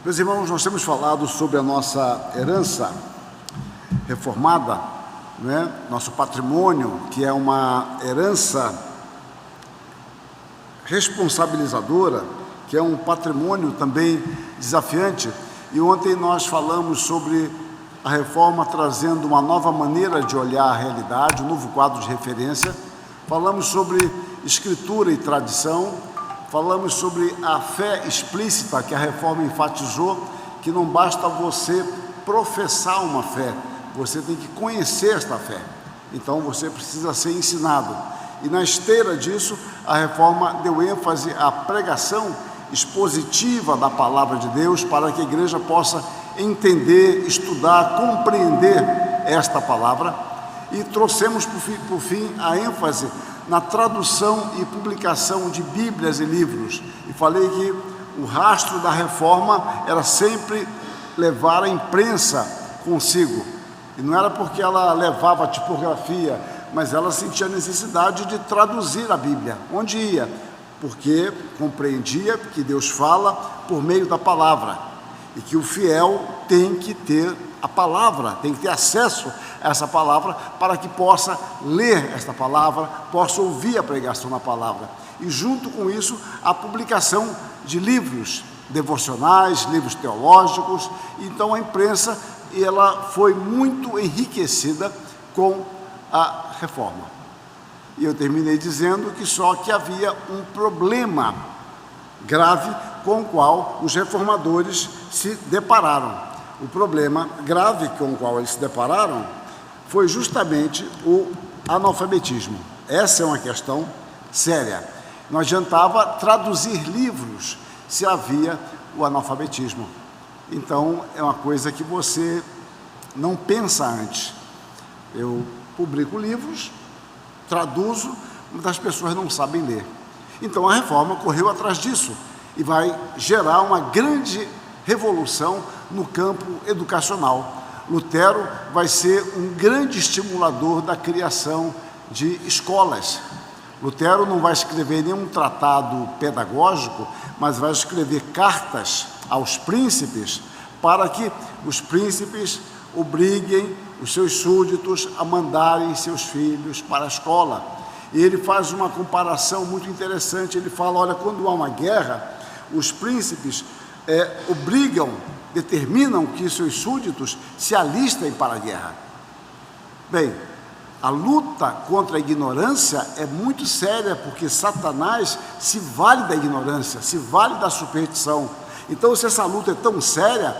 Meus irmãos, nós temos falado sobre a nossa herança reformada, né? Nosso patrimônio, que é uma herança responsabilizadora, que é um patrimônio também desafiante. E ontem nós falamos sobre a reforma trazendo uma nova maneira de olhar a realidade, um novo quadro de referência. Falamos sobre escritura e tradição, falamos sobre a fé explícita que a reforma enfatizou, que não basta você professar uma fé, você tem que conhecer esta fé. Então você precisa ser ensinado. E na esteira disso, a reforma deu ênfase à pregação expositiva da palavra de Deus para que a igreja possa entender, estudar, compreender esta palavra. E trouxemos por fim a ênfase na tradução e publicação de Bíblias e livros. E falei que o rastro da reforma era sempre levar a imprensa consigo. E não era porque ela levava a tipografia, mas ela sentia a necessidade de traduzir a Bíblia. Onde ia? Porque compreendia que Deus fala por meio da palavra. E que o fiel tem que ter a palavra, tem que ter acesso a essa palavra para que possa ler esta palavra, possa ouvir a pregação da palavra. E junto com isso, a publicação de livros devocionais, livros teológicos. Então a imprensa, ela foi muito enriquecida com a reforma. E eu terminei dizendo que só que havia um problema grave com o qual os reformadores se depararam. O problema grave com o qual eles se depararam foi justamente o analfabetismo. Essa é uma questão séria. Não adiantava traduzir livros se havia o analfabetismo. Então, é uma coisa que você não pensa antes. Eu publico livros, traduzo, mas as pessoas não sabem ler. Então, a reforma correu atrás disso e vai gerar uma grande revolução no campo educacional. Lutero vai ser um grande estimulador da criação de escolas. Lutero não vai escrever nenhum tratado pedagógico, mas vai escrever cartas aos príncipes para que os príncipes obriguem os seus súditos a mandarem seus filhos para a escola. E ele faz uma comparação muito interessante. Ele fala, olha, quando há uma guerra, os príncipes determinam que seus súditos se alistem para a guerra. Bem, a luta contra a ignorância é muito séria, porque Satanás se vale da ignorância, se vale da superstição. Então, se essa luta é tão séria,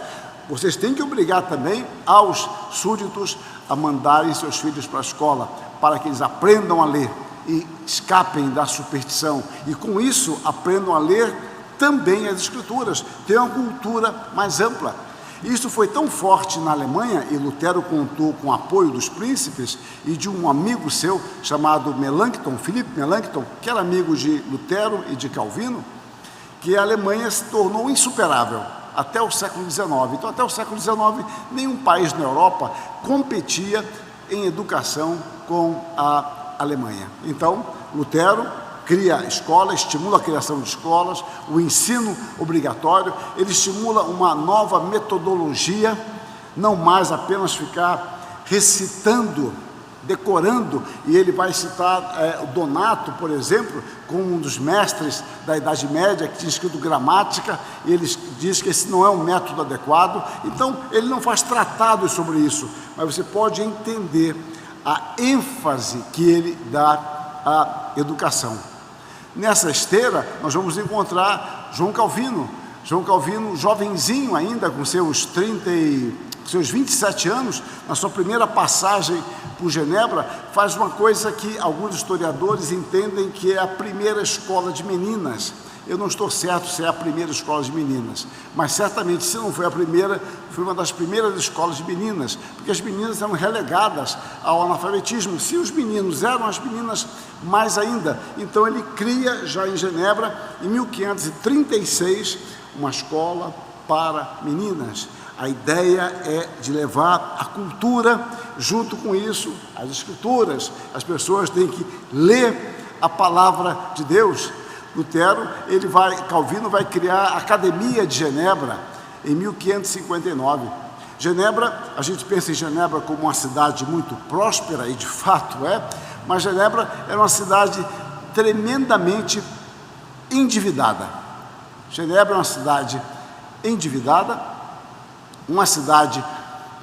vocês têm que obrigar também aos súditos a mandarem seus filhos para a escola, para que eles aprendam a ler e escapem da superstição. E com isso, aprendam a ler também as Escrituras, tenham uma cultura mais ampla. Isso foi tão forte na Alemanha, e Lutero contou com o apoio dos príncipes e de um amigo seu chamado Melanchthon, Philipp Melanchthon, que era amigo de Lutero e de Calvino, que a Alemanha se tornou insuperável até o século XIX. Então, até o século XIX, nenhum país na Europa competia em educação com a Alemanha. Então, Lutero cria escola, estimula a criação de escolas, o ensino obrigatório, ele estimula uma nova metodologia, não mais apenas ficar recitando, decorando, e ele vai citar Donato, por exemplo, como um dos mestres da Idade Média, que tinha escrito gramática, e ele diz que esse não é um método adequado. Então, ele não faz tratados sobre isso, mas você pode entender a ênfase que ele dá à educação. Nessa esteira, nós vamos encontrar João Calvino, jovenzinho ainda, com seus 27 anos, na sua primeira passagem por Genebra, faz uma coisa que alguns historiadores entendem que é a primeira escola de meninas. Eu não estou certo se é a primeira escola de meninas, mas certamente, se não foi a primeira, foi uma das primeiras escolas de meninas, porque as meninas eram relegadas ao analfabetismo. Se os meninos eram, as meninas mais ainda. Então ele cria, já em Genebra, em 1536, uma escola para meninas. A ideia é de levar a cultura, junto com isso, as Escrituras. As pessoas têm que ler a palavra de Deus. Calvino vai criar a Academia de Genebra, em 1559. Genebra, a gente pensa em Genebra como uma cidade muito próspera, e de fato é, mas Genebra era uma cidade tremendamente endividada. Genebra é uma cidade endividada, uma cidade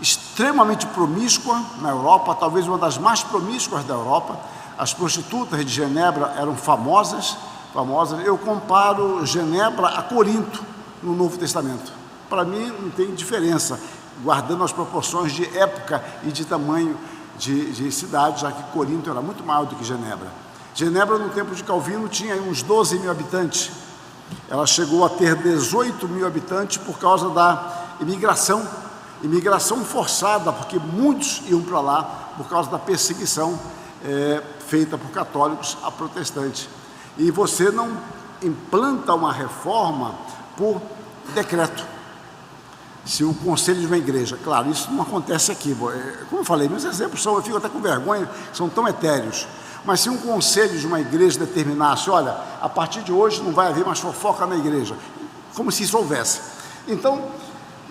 extremamente promíscua na Europa, talvez uma das mais promíscuas da Europa. As prostitutas de Genebra eram famosas. Eu comparo Genebra a Corinto no Novo Testamento. Para mim não tem diferença, guardando as proporções de época e de tamanho de cidade, já que Corinto era muito maior do que Genebra. Genebra, no tempo de Calvino, tinha uns 12 mil habitantes. Ela chegou a ter 18 mil habitantes por causa da imigração forçada, porque muitos iam para lá por causa da perseguição feita por católicos a protestantes. E você não implanta uma reforma por decreto. Se o conselho de uma igreja, claro, isso não acontece aqui, como eu falei, meus exemplos eu fico até com vergonha, são tão etéreos, mas se um conselho de uma igreja determinasse, olha, a partir de hoje não vai haver mais fofoca na igreja, como se isso houvesse. Então,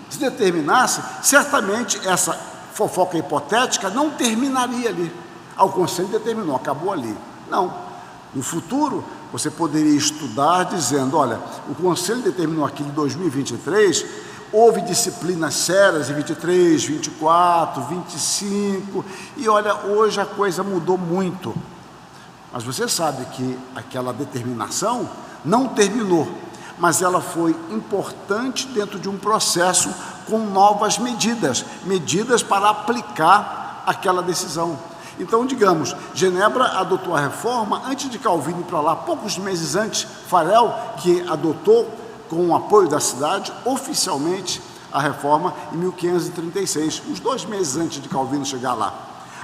se determinasse, certamente essa fofoca hipotética não terminaria ali. O conselho determinou, acabou ali. Não. No futuro, você poderia estudar dizendo, olha, o conselho determinou aqui em 2023, houve disciplinas sérias em 23, 24, 25, e olha, hoje a coisa mudou muito. Mas você sabe que aquela determinação não terminou, mas ela foi importante dentro de um processo com novas medidas para aplicar aquela decisão. Então, digamos, Genebra adotou a reforma antes de Calvino ir para lá, poucos meses antes, Farel, que adotou, com o apoio da cidade, oficialmente a reforma em 1536, uns 2 meses antes de Calvino chegar lá.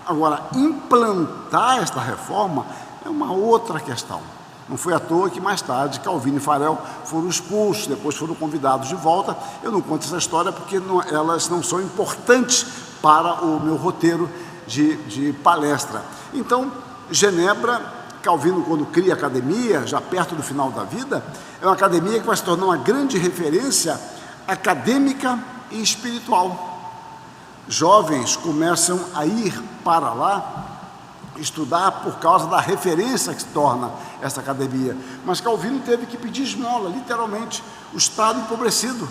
Agora, implantar esta reforma é uma outra questão. Não foi à toa que mais tarde Calvino e Farel foram expulsos, depois foram convidados de volta. Eu não conto essa história porque elas não são importantes para o meu roteiro de palestra. Então, Genebra, Calvino, quando cria a academia, já perto do final da vida, é uma academia que vai se tornar uma grande referência acadêmica e espiritual. Jovens começam a ir para lá estudar por causa da referência que se torna essa academia. Mas Calvino teve que pedir esmola, literalmente, o Estado empobrecido.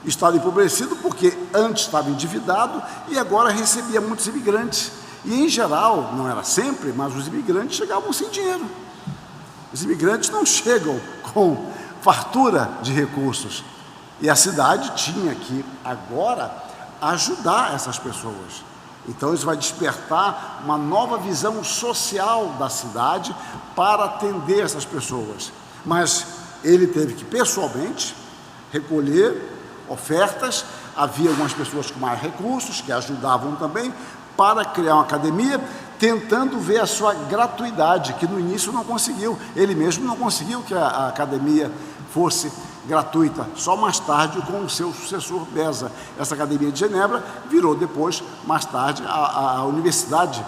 Estado empobrecido porque antes estava endividado e agora recebia muitos imigrantes. E, em geral, não era sempre, mas os imigrantes chegavam sem dinheiro. Os imigrantes não chegam com fartura de recursos. E a cidade tinha que, agora, ajudar essas pessoas. Então, isso vai despertar uma nova visão social da cidade para atender essas pessoas. Mas ele teve que, pessoalmente, recolher ofertas. Havia algumas pessoas com mais recursos que ajudavam também para criar uma academia, tentando ver a sua gratuidade, que no início não conseguiu. Ele mesmo não conseguiu que a academia fosse gratuita, só mais tarde com o seu sucessor Beza. Essa academia de Genebra virou depois, mais tarde, a Universidade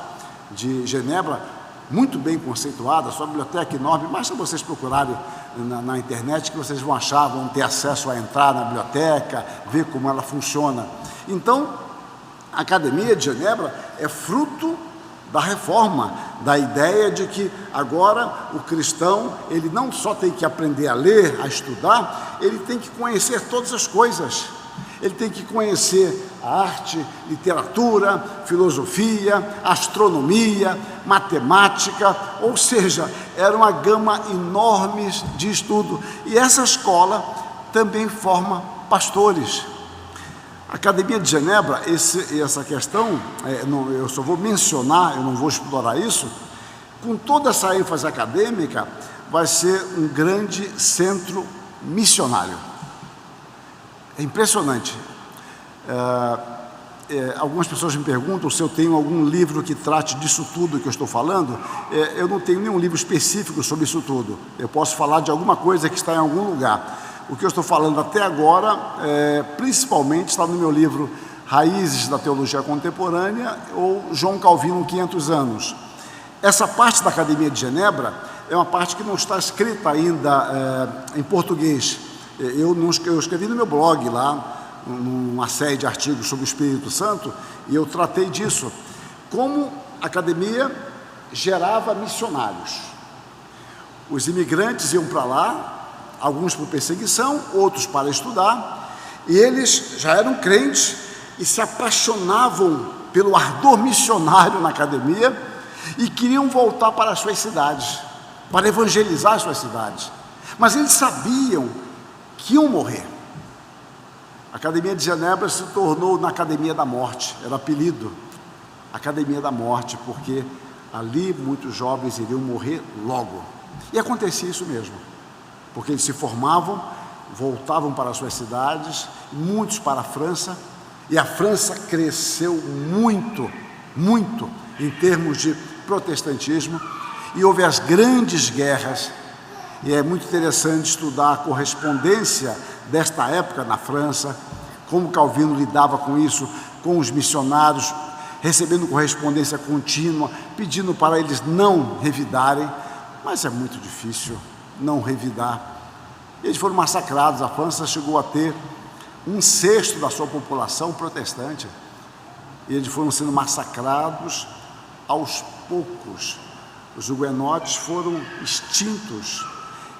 de Genebra, muito bem conceituada, sua biblioteca enorme. Basta vocês procurarem na internet que vocês vão achar, vão ter acesso a entrar na biblioteca, ver como ela funciona. Então, a Academia de Genebra é fruto da reforma, da ideia de que agora o cristão, ele não só tem que aprender a ler, a estudar, ele tem que conhecer todas as coisas. Ele tem que conhecer a arte, literatura, filosofia, astronomia, matemática, ou seja, era uma gama enorme de estudo. E essa escola também forma pastores. A Academia de Genebra, essa questão, eu só vou mencionar, eu não vou explorar isso, com toda essa ênfase acadêmica, vai ser um grande centro missionário. É impressionante. Algumas pessoas me perguntam se eu tenho algum livro que trate disso tudo que eu estou falando. Eu não tenho nenhum livro específico sobre isso tudo. Eu posso falar de alguma coisa que está em algum lugar. O que eu estou falando até agora, principalmente, está no meu livro Raízes da Teologia Contemporânea, ou João Calvino, 500 anos. Essa parte da Academia de Genebra é uma parte que não está escrita ainda em português. Eu escrevi no meu blog lá, uma série de artigos sobre o Espírito Santo, e eu tratei disso, como a academia gerava missionários. Os imigrantes iam para lá, alguns por perseguição, outros para estudar, e eles já eram crentes e se apaixonavam pelo ardor missionário na academia e queriam voltar para as suas cidades, para evangelizar as suas cidades. Mas eles sabiam que iam morrer. A Academia de Genebra se tornou na Academia da Morte, era apelido, Academia da Morte, porque ali muitos jovens iriam morrer logo. E acontecia isso mesmo, porque eles se formavam, voltavam para as suas cidades, muitos para a França, e a França cresceu muito, muito em termos de protestantismo, e houve as grandes guerras, e é muito interessante estudar a correspondência desta época na França, como Calvino lidava com isso, com os missionários, recebendo correspondência contínua, pedindo para eles não revidarem, mas é muito difícil não revidar. Eles foram massacrados, a França chegou a ter 1/6 da sua população protestante, e eles foram sendo massacrados aos poucos. Os huguenotes foram extintos,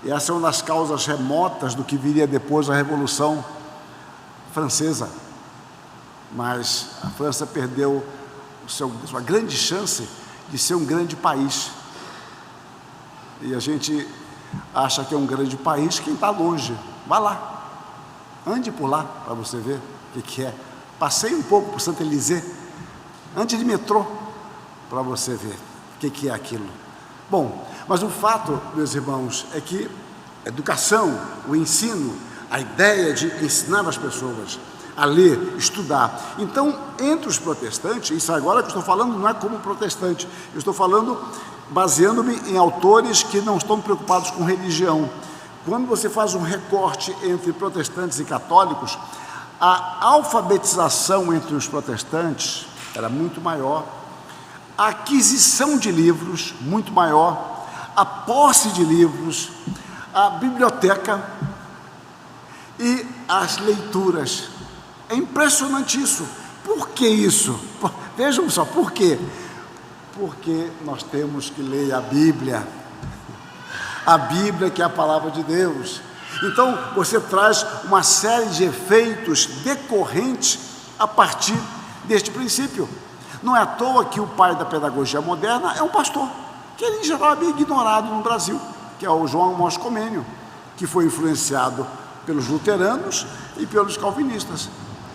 e essa é uma das causas remotas do que viria depois da Revolução Francesa. Mas a França perdeu sua grande chance de ser um grande país, e a gente acha que é um grande país quem está longe. Vá lá, ande por lá para você ver o que é. Passeie um pouco por Saint-Élysée, ande de metrô para você ver o que é aquilo. Bom, mas o fato, meus irmãos, é que a educação, o ensino, a ideia de ensinar as pessoas a ler, estudar. Então, entre os protestantes, isso agora que eu estou falando não é como protestante, eu estou falando baseando-me em autores que não estão preocupados com religião. Quando você faz um recorte entre protestantes e católicos, a alfabetização entre os protestantes era muito maior, a aquisição de livros muito maior, a posse de livros, a biblioteca e as leituras. É impressionante isso. Por que isso? Vejam só, por quê? Porque nós temos que ler a Bíblia que é a palavra de Deus. Então, você traz uma série de efeitos decorrentes a partir deste princípio. Não é à toa que o pai da pedagogia moderna é um pastor, que ele em geral é bem ignorado no Brasil, que é o João Amós Comênio, que foi influenciado pelos luteranos e pelos calvinistas.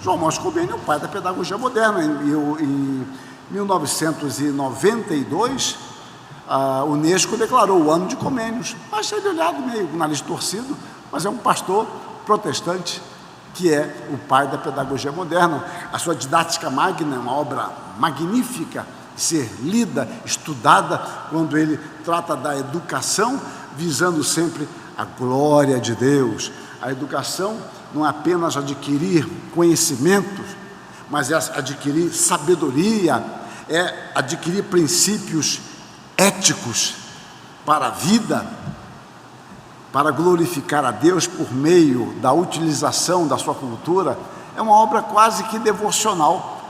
João Amós Comênio é o pai da pedagogia moderna. Em 1992, a Unesco declarou o ano de Comênios. Mas ele é olhado meio nariz torcido, mas é um pastor protestante, que é o pai da pedagogia moderna. A sua Didática Magna é uma obra magnífica de ser lida, estudada, quando ele trata da educação, visando sempre a glória de Deus. A educação não é apenas adquirir conhecimentos, mas é adquirir sabedoria, é adquirir princípios éticos para a vida, para glorificar a Deus por meio da utilização da sua cultura. É uma obra quase que devocional.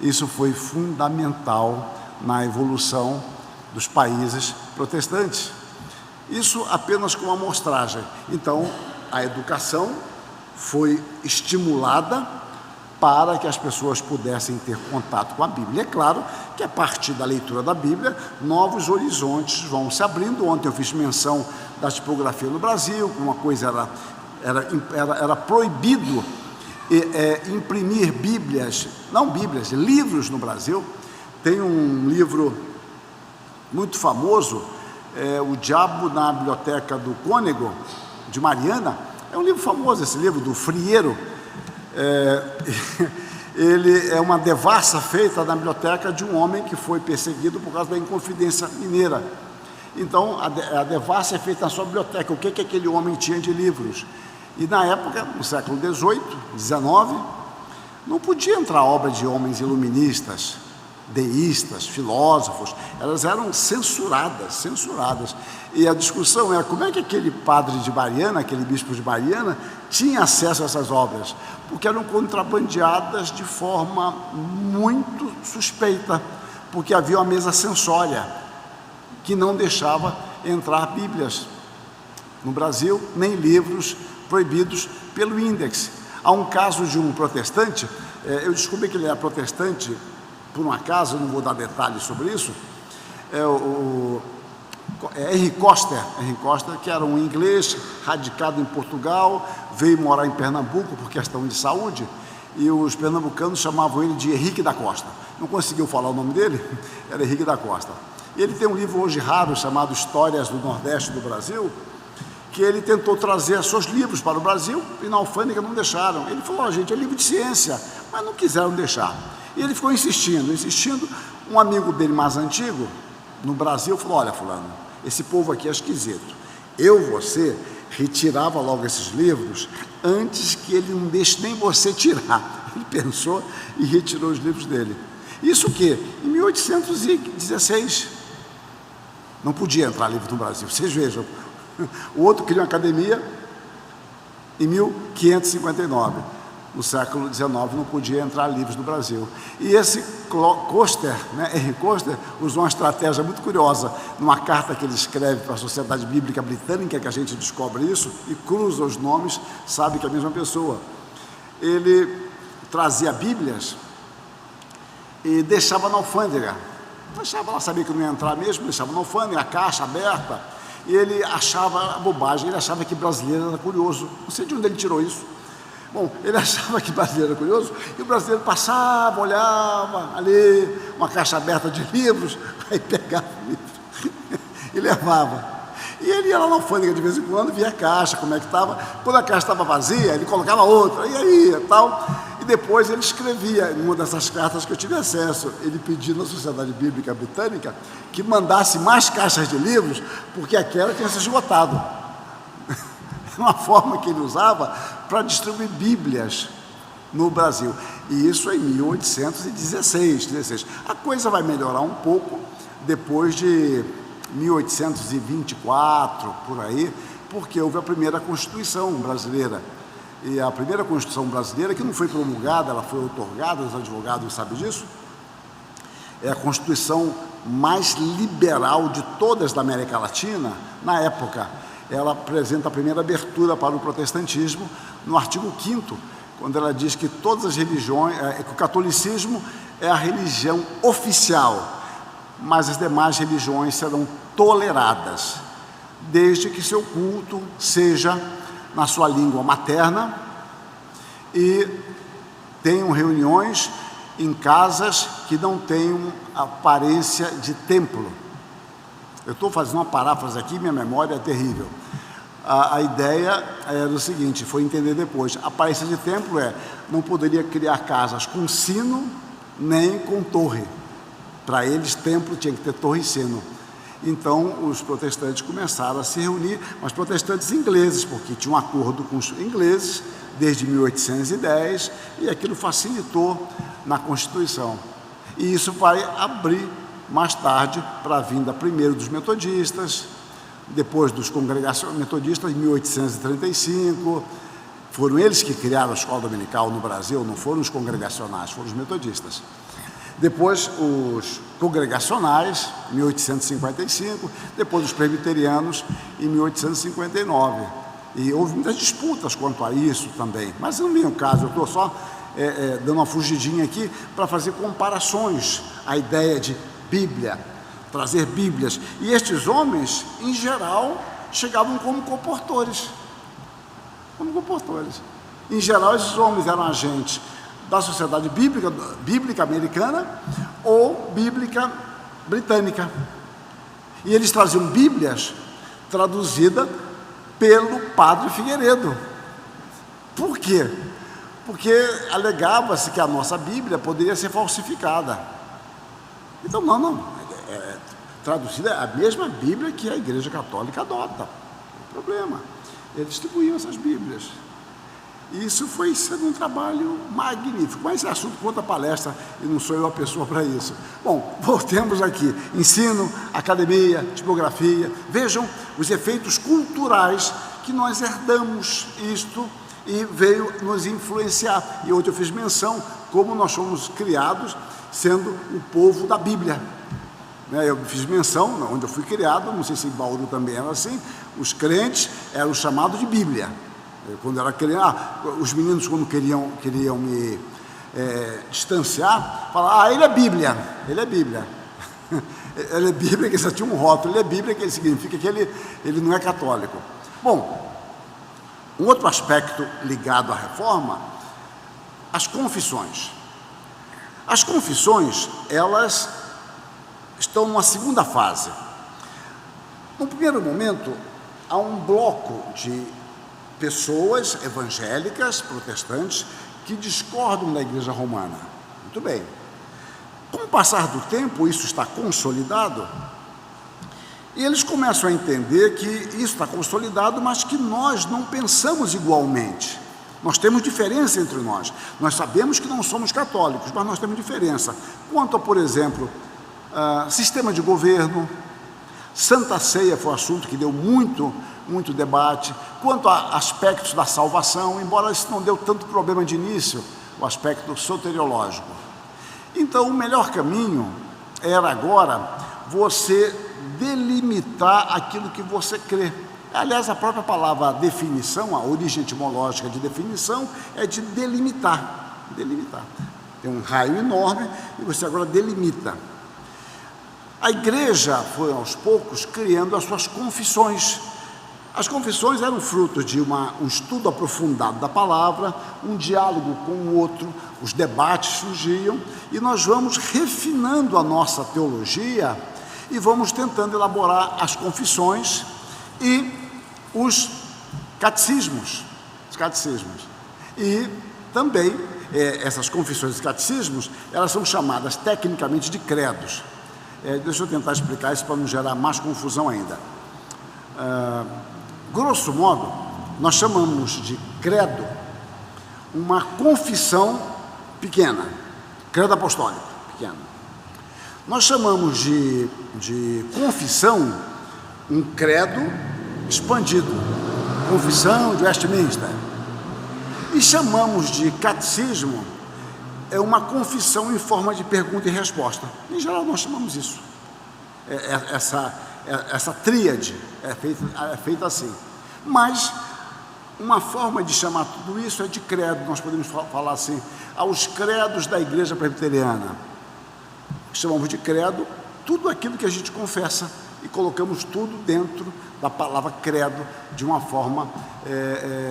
Isso foi fundamental na evolução dos países protestantes. Isso apenas com uma amostragem. Então, a educação foi estimulada para que as pessoas pudessem ter contato com a Bíblia. É claro que a partir da leitura da Bíblia, novos horizontes vão se abrindo. Ontem eu fiz menção da tipografia no Brasil, uma coisa era proibido imprimir livros no Brasil. Tem um livro muito famoso, O Diabo na Biblioteca do Cônego, de Mariana. É um livro famoso, esse livro, do Frieiro. Ele é uma devassa feita na biblioteca de um homem que foi perseguido por causa da Inconfidência Mineira. Então, a devassa é feita na sua biblioteca, o que aquele homem tinha de livros. E na época, no século XVIII, XIX, não podia entrar obra de homens iluministas, deístas, filósofos, elas eram censuradas. E a discussão é como é que aquele padre de Mariana, aquele bispo de Mariana, tinha acesso a essas obras, porque eram contrabandeadas de forma muito suspeita, porque havia uma mesa censória que não deixava entrar Bíblias no Brasil, nem livros proibidos pelo índex. Há um caso de um protestante, eu descobri que ele era protestante por um acaso, não vou dar detalhes sobre isso, Henry Coster, que era um inglês radicado em Portugal, veio morar em Pernambuco por questão de saúde, e os pernambucanos chamavam ele de Henrique da Costa. Não conseguiu falar o nome dele, era Henrique da Costa. E ele tem um livro hoje raro chamado Histórias do Nordeste do Brasil, que ele tentou trazer seus livros para o Brasil e na alfândega não deixaram. Ele falou, gente, é livro de ciência, mas não quiseram deixar. E ele ficou insistindo. Um amigo dele mais antigo, no Brasil, falou, olha, fulano, esse povo aqui é esquisito. Você retirava logo esses livros antes que ele não deixe nem você tirar. Ele pensou e retirou os livros dele. Isso que em 1816 não podia entrar livro no Brasil. Vocês vejam, o outro criou uma academia em 1559. No século XIX não podia entrar livros no Brasil. E esse Coster, Henry Coster, usou uma estratégia muito curiosa. Numa carta que ele escreve para a Sociedade Bíblica Britânica, que a gente descobre isso, e cruza os nomes, sabe que é a mesma pessoa. Ele trazia Bíblias e deixava na alfândega. Ela sabia que não ia entrar mesmo, deixava na alfândega, a caixa aberta. E ele achava bobagem, ele achava que brasileiro era curioso. Não sei de onde ele tirou isso. Bom, ele achava que brasileiro era curioso, e o brasileiro passava, olhava ali, uma caixa aberta de livros, aí pegava o livro e levava. E ele ia lá na alfândega de vez em quando, via a caixa, como é que estava. Quando a caixa estava vazia, ele colocava outra, e aí, tal. E depois ele escrevia, em uma dessas cartas que eu tive acesso, ele pediu na Sociedade Bíblica Britânica que mandasse mais caixas de livros, porque aquela tinha se esgotado. Uma forma que ele usava para distribuir Bíblias no Brasil. E isso em 1816. A coisa vai melhorar um pouco depois de 1824, por aí, porque houve a primeira Constituição brasileira. E a primeira Constituição brasileira, que não foi promulgada, ela foi outorgada, os advogados sabem disso, é a Constituição mais liberal de todas da América Latina, na época. Ela apresenta a primeira abertura para o protestantismo no artigo 5º, quando ela diz que todas as religiões, que o catolicismo é a religião oficial, mas as demais religiões serão toleradas, desde que seu culto seja na sua língua materna e tenham reuniões em casas que não tenham aparência de templo. Eu estou fazendo uma paráfrase aqui, minha memória é terrível. A ideia era o seguinte, foi entender depois, a aparência de templo não poderia criar casas com sino nem com torre. Para eles, templo tinha que ter torre e sino. Então, os protestantes começaram a se reunir, mas protestantes ingleses, porque tinha um acordo com os ingleses desde 1810, e aquilo facilitou na Constituição. E isso vai abrir mais tarde para a vinda primeiro dos metodistas, depois dos congregacionais metodistas, em 1835, foram eles que criaram a escola dominical no Brasil, não foram os congregacionais, foram os metodistas. Depois os congregacionais, em 1855, depois os presbiterianos, em 1859. E houve muitas disputas quanto a isso também, mas não vem o caso, eu estou só dando uma fugidinha aqui para fazer comparações, a ideia de Bíblia, trazer Bíblias. E estes homens, em geral, chegavam como comportores. Em geral, esses homens eram agentes da Sociedade Bíblica Americana ou Bíblica Britânica. E eles traziam Bíblias traduzidas pelo padre Figueiredo. Por quê? Porque alegava-se que a nossa Bíblia poderia ser falsificada. Então, traduzida é a mesma Bíblia que a Igreja Católica adota. Não tem problema. Eles distribuíam essas Bíblias. E isso foi sendo um trabalho magnífico, mas é assunto para outra palestra e não sou eu a pessoa para isso. Bom, voltemos aqui. Ensino, academia, tipografia. Vejam os efeitos culturais que nós herdamos isto e veio nos influenciar. E hoje eu fiz menção como nós fomos criados sendo o povo da Bíblia. Eu fiz menção, onde eu fui criado, não sei se em Bauru também era assim, os crentes eram chamados de Bíblia. Quando era criança, os meninos quando queriam me distanciar, falavam, ele é Bíblia, ele é Bíblia. Ele é Bíblia, que só tinha um rótulo, ele é Bíblia, que significa que ele não é católico. Bom, um outro aspecto ligado à reforma, as confissões. As confissões, elas estão numa segunda fase. No primeiro momento, há um bloco de pessoas evangélicas, protestantes, que discordam da Igreja Romana. Muito bem. Com o passar do tempo, isso está consolidado, e eles começam a entender que isso está consolidado, mas que nós não pensamos igualmente. Nós temos diferença entre nós. Nós sabemos que não somos católicos, mas nós temos diferença. Quanto a, por exemplo, sistema de governo, Santa Ceia foi um assunto que deu muito debate. Quanto a aspectos da salvação, embora isso não deu tanto problema de início, o aspecto soteriológico. Então, o melhor caminho era agora você delimitar aquilo que você crê. Aliás, a própria palavra definição, a origem etimológica de definição, é de delimitar. Delimitar. Tem um raio enorme e você agora delimita. A igreja foi, aos poucos, criando as suas confissões. As confissões eram fruto de um estudo aprofundado da palavra, um diálogo com o outro, os debates surgiam, e nós vamos refinando a nossa teologia e vamos tentando elaborar as confissões e os catecismos. E também, essas confissões e catecismos, elas são chamadas tecnicamente de credos. Deixa eu tentar explicar isso para não gerar mais confusão ainda. Grosso modo, nós chamamos de credo uma confissão pequena, credo apostólico pequeno. Nós chamamos de confissão um credo expandido, confissão de Westminster. E chamamos de catecismo uma confissão em forma de pergunta e resposta. Em geral, nós chamamos isso. Essa tríade é feita assim. Mas uma forma de chamar tudo isso é de credo. Nós podemos falar assim, aos credos da Igreja Presbiteriana. Chamamos de credo tudo aquilo que a gente confessa e colocamos tudo dentro da palavra credo de uma forma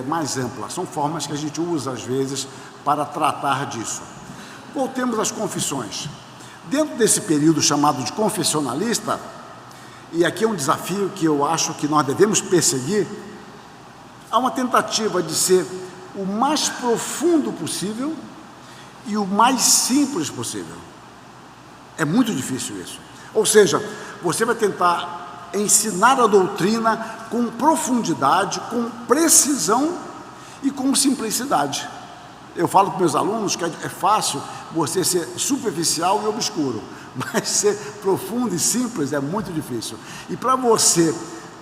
mais ampla. São formas que a gente usa às vezes para tratar disso. Voltemos às confissões. Dentro desse período chamado de confessionalista, e aqui é um desafio que eu acho que nós devemos perseguir, há uma tentativa de ser o mais profundo possível e o mais simples possível. É muito difícil isso. Ou seja, você vai tentar ensinar a doutrina com profundidade, com precisão e com simplicidade. Eu falo para meus alunos que é fácil você ser superficial e obscuro, mas ser profundo e simples é muito difícil. E para você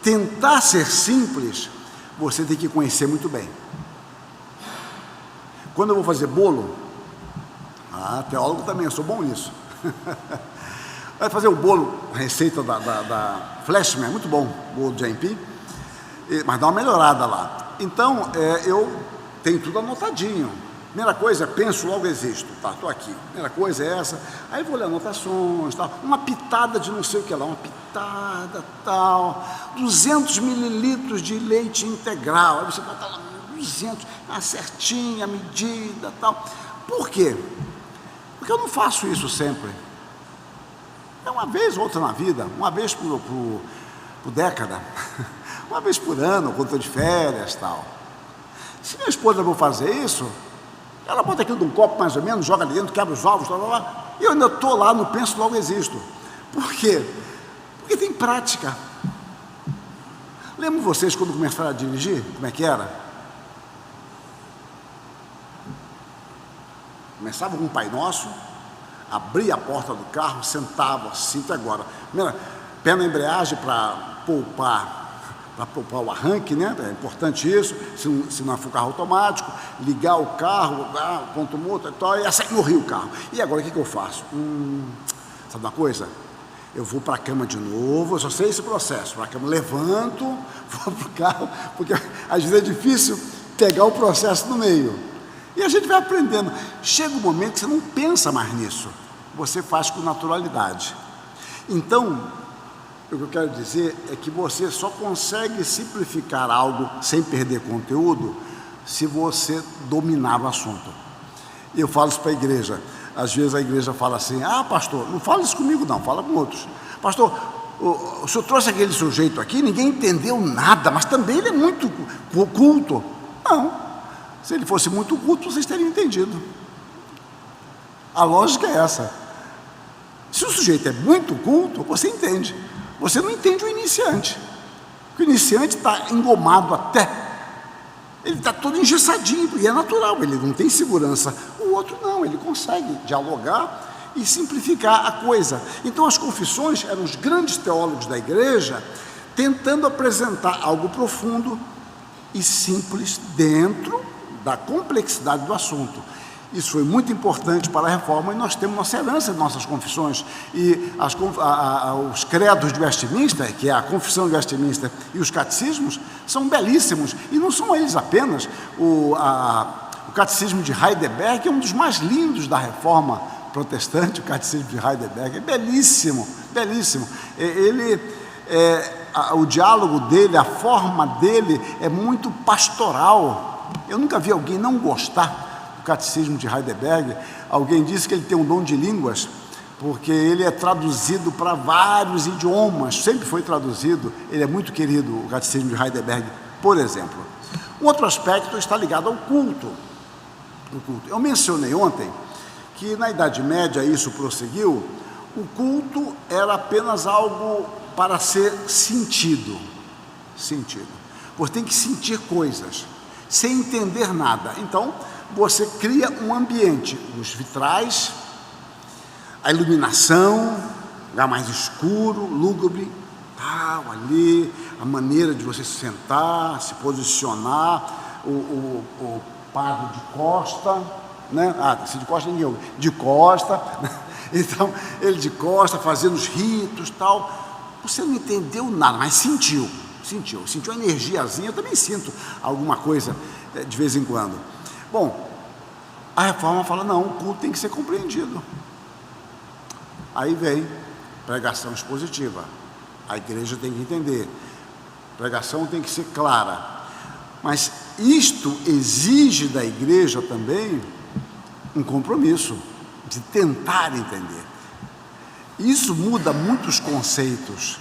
tentar ser simples, você tem que conhecer muito bem. Quando eu vou fazer bolo, teólogo também, eu sou bom nisso. Vai fazer o bolo, a receita da Flashman, é muito bom, bolo de aipim, mas dá uma melhorada lá. Então, eu tenho tudo anotadinho. Primeira coisa, penso, logo existo. Tá, estou aqui. Primeira coisa é essa. Aí vou ler anotações, tal. Uma pitada de não sei o que lá, uma pitada, tal. 200 mililitros de leite integral. Aí você bota lá 200, certinha a medida, tal. Por quê? Porque eu não faço isso sempre. É uma vez ou outra na vida, uma vez por década, uma vez por ano, quando estou de férias, tal. Se minha esposa for fazer isso, ela bota aquilo num copo mais ou menos, joga ali dentro, quebra os ovos, e eu ainda estou lá, não penso, logo existo. Por quê? Porque tem prática. Lembram vocês quando começaram a dirigir? Como é que era? Começava com um Pai Nosso, abria a porta do carro, sentava, cinto agora. Primeiro, pé na embreagem para poupar o arranque, né? É importante isso, se não for carro automático, ligar o carro, ponto morto e tal, e assim morri o carro. E agora o que eu faço? Sabe uma coisa? Eu vou para a cama de novo, eu só sei esse processo, para a cama, levanto, vou para o carro, porque às vezes é difícil pegar o processo no meio. E a gente vai aprendendo. Chega um momento que você não pensa mais nisso, você faz com naturalidade. Então, o que eu quero dizer é que você só consegue simplificar algo sem perder conteúdo se você dominar o assunto. Eu falo isso para a igreja. Às vezes a igreja fala assim: pastor, não fala isso comigo não, fala com outros. Pastor, o senhor trouxe aquele sujeito aqui, ninguém entendeu nada, mas também ele é muito culto. Não, se ele fosse muito culto, vocês teriam entendido. A lógica é essa. Se o sujeito é muito culto, você entende. Você não entende o iniciante. O iniciante está engomado até. Ele está todo engessadinho, e é natural, ele não tem segurança. O outro não, ele consegue dialogar e simplificar a coisa. Então as confissões eram os grandes teólogos da igreja tentando apresentar algo profundo e simples dentro da complexidade do assunto. Isso foi muito importante para a reforma e nós temos nossa herança de nossas confissões. E os credos de Westminster, que é a confissão de Westminster, e os catecismos, são belíssimos. E não são eles apenas. O catecismo de Heidelberg é um dos mais lindos da reforma protestante, o catecismo de Heidelberg. É belíssimo, belíssimo. O diálogo dele, a forma dele é muito pastoral. Eu nunca vi alguém não gostar do catecismo de Heidelberg. Alguém disse que ele tem um dom de línguas, porque ele é traduzido para vários idiomas, sempre foi traduzido. Ele é muito querido, o catecismo de Heidelberg, por exemplo. Um outro aspecto está ligado ao culto. Eu mencionei ontem que na Idade Média isso prosseguiu. O culto era apenas algo para ser sentido. Você tem que sentir coisas, sem entender nada. Então, você cria um ambiente, os vitrais, a iluminação, lugar mais escuro, lúgubre, ali, a maneira de você se sentar, se posicionar, o padre de costa, né? Se de costa ninguém ouve, de costa, né? Então, ele de costa, fazendo os ritos, tal. Você não entendeu nada, mas sentiu a energiazinha. Eu também sinto alguma coisa de vez em quando. Bom, a reforma fala: não, o culto tem que ser compreendido. Aí vem pregação expositiva. A igreja tem que entender. Pregação tem que ser clara. Mas isto exige da igreja também um compromisso de tentar entender. Isso muda muitos conceitos.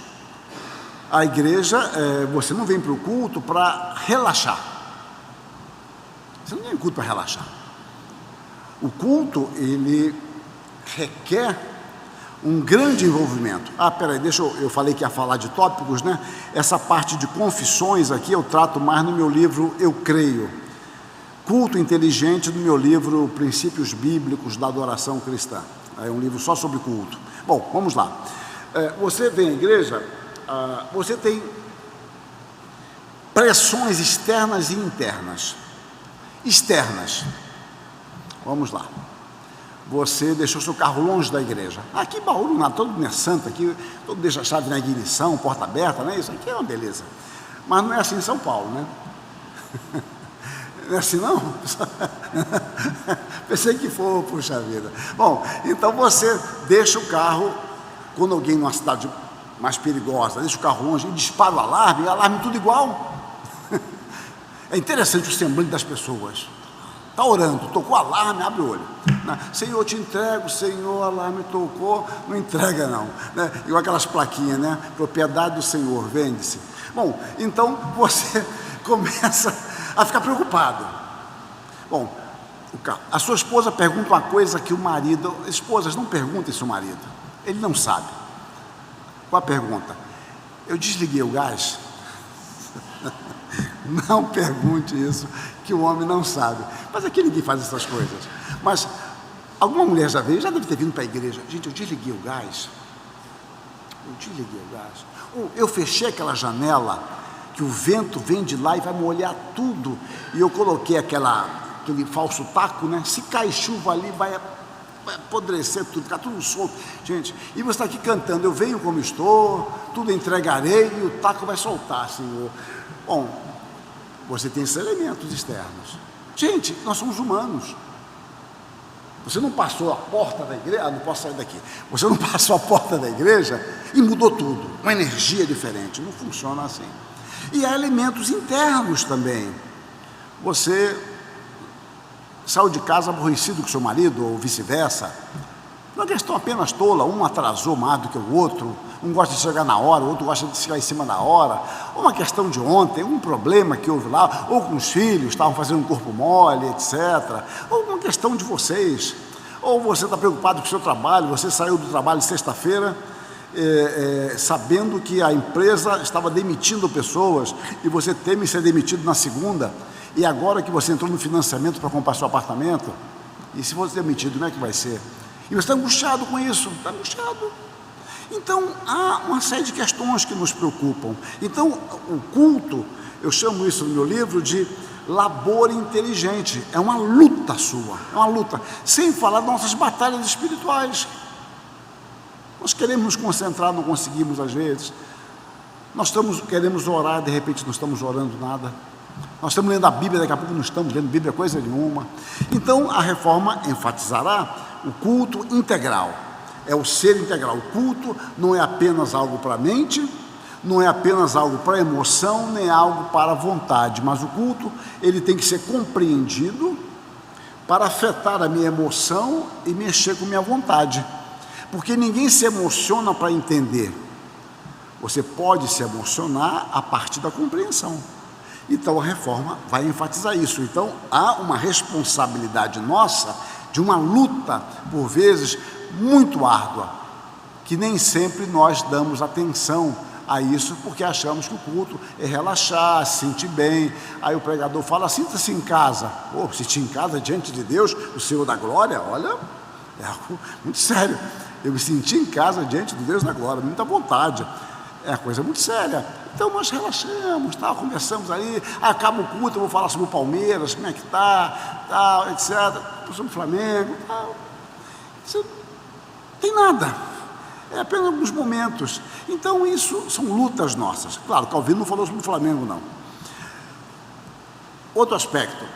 A igreja, você não vem para o culto para relaxar. Você não vem para o culto para relaxar. O culto, ele requer um grande envolvimento. Peraí, eu falei que ia falar de tópicos, né? Essa parte de confissões aqui eu trato mais no meu livro Eu Creio. Culto inteligente, no meu livro Princípios Bíblicos da Adoração Cristã. É um livro só sobre culto. Bom, vamos lá. Você vem à igreja, você tem pressões externas e internas. Externas. Vamos lá. Você deixou seu carro longe da igreja. Aqui em Bauru, todo mundo é santo, aqui todo deixa a chave na ignição, porta aberta, né? Isso aqui é uma beleza. Mas não é assim em São Paulo, né? Não é assim não? Pensei que for, puxa vida. Bom, então você deixa o carro, quando alguém numa cidade mais perigosa, deixa o carro longe e dispara o alarme tudo igual. É interessante o semblante das pessoas. Está orando, tocou o alarme, abre o olho. Senhor, eu te entrego, Senhor, o alarme tocou, não entrega não. Igual aquelas plaquinhas, né? Propriedade do Senhor, vende-se. Bom, então você começa a ficar preocupado. Bom, a sua esposa pergunta uma coisa que o marido... Esposas, não perguntem isso ao marido, ele não sabe. Qual a pergunta? Eu desliguei o gás? Não pergunte isso, que o homem não sabe. Mas aqui ninguém faz essas coisas. Mas Alguma mulher já veio, já deve ter vindo para a igreja. Gente, eu desliguei o gás. Ou eu fechei aquela janela, que o vento vem de lá e vai molhar tudo. E eu coloquei aquele falso taco, né? Se cai chuva ali, vai apodrecer tudo, ficar tudo solto. Gente, e você está aqui cantando, eu venho como estou, tudo entregarei e o taco vai soltar, Senhor. Bom, você tem esses elementos externos. Gente, nós somos humanos. Você não passou a porta da igreja, não posso sair daqui. Você não passou a porta da igreja e mudou tudo, uma energia diferente. Não funciona assim. E há elementos internos também. Você saiu de casa aborrecido com seu marido, ou vice-versa. Não é questão apenas tola, um atrasou mais do que o outro, um gosta de chegar na hora, o outro gosta de chegar em cima da hora, ou uma questão de ontem, um problema que houve lá, ou com os filhos, estavam fazendo um corpo mole, etc. Ou uma questão de vocês, ou você está preocupado com o seu trabalho, você saiu do trabalho sexta-feira, sabendo que a empresa estava demitindo pessoas, e você teme ser demitido na segunda, e agora que você entrou no financiamento para comprar seu apartamento, e se fosse demitido, como é que vai ser? E você está angustiado com isso, está angustiado. Então, há uma série de questões que nos preocupam. Então, o culto, eu chamo isso no meu livro de labor inteligente. É uma luta sua, é uma luta. Sem falar das nossas batalhas espirituais. Nós queremos nos concentrar, não conseguimos às vezes. Queremos orar, de repente não estamos orando nada. Nós estamos lendo a Bíblia, daqui a pouco não estamos lendo Bíblia coisa nenhuma. Então, a reforma enfatizará o culto integral, é o ser integral. O culto não é apenas algo para a mente, não é apenas algo para a emoção, nem algo para a vontade, mas o culto, ele tem que ser compreendido para afetar a minha emoção e mexer com a minha vontade, porque ninguém se emociona para entender, você pode se emocionar a partir da compreensão. Então a reforma vai enfatizar isso. Então há uma responsabilidade nossa de uma luta, por vezes, muito árdua, que nem sempre nós damos atenção a isso, porque achamos que o culto é relaxar, se sentir bem. Aí o pregador fala, sinta-se em casa. Sentir em casa diante de Deus, o Senhor da glória, olha, é algo muito sério. Eu me senti em casa diante de Deus da glória, muita vontade. É uma coisa muito séria. Então nós relaxamos, conversamos aí, acaba o culto, eu vou falar sobre o Palmeiras, como é que está, tal, etc., sobre o Flamengo, tal. Isso não tem nada, é apenas alguns momentos. Então isso são lutas nossas. Claro, Calvino não falou sobre o Flamengo, não. Outro aspecto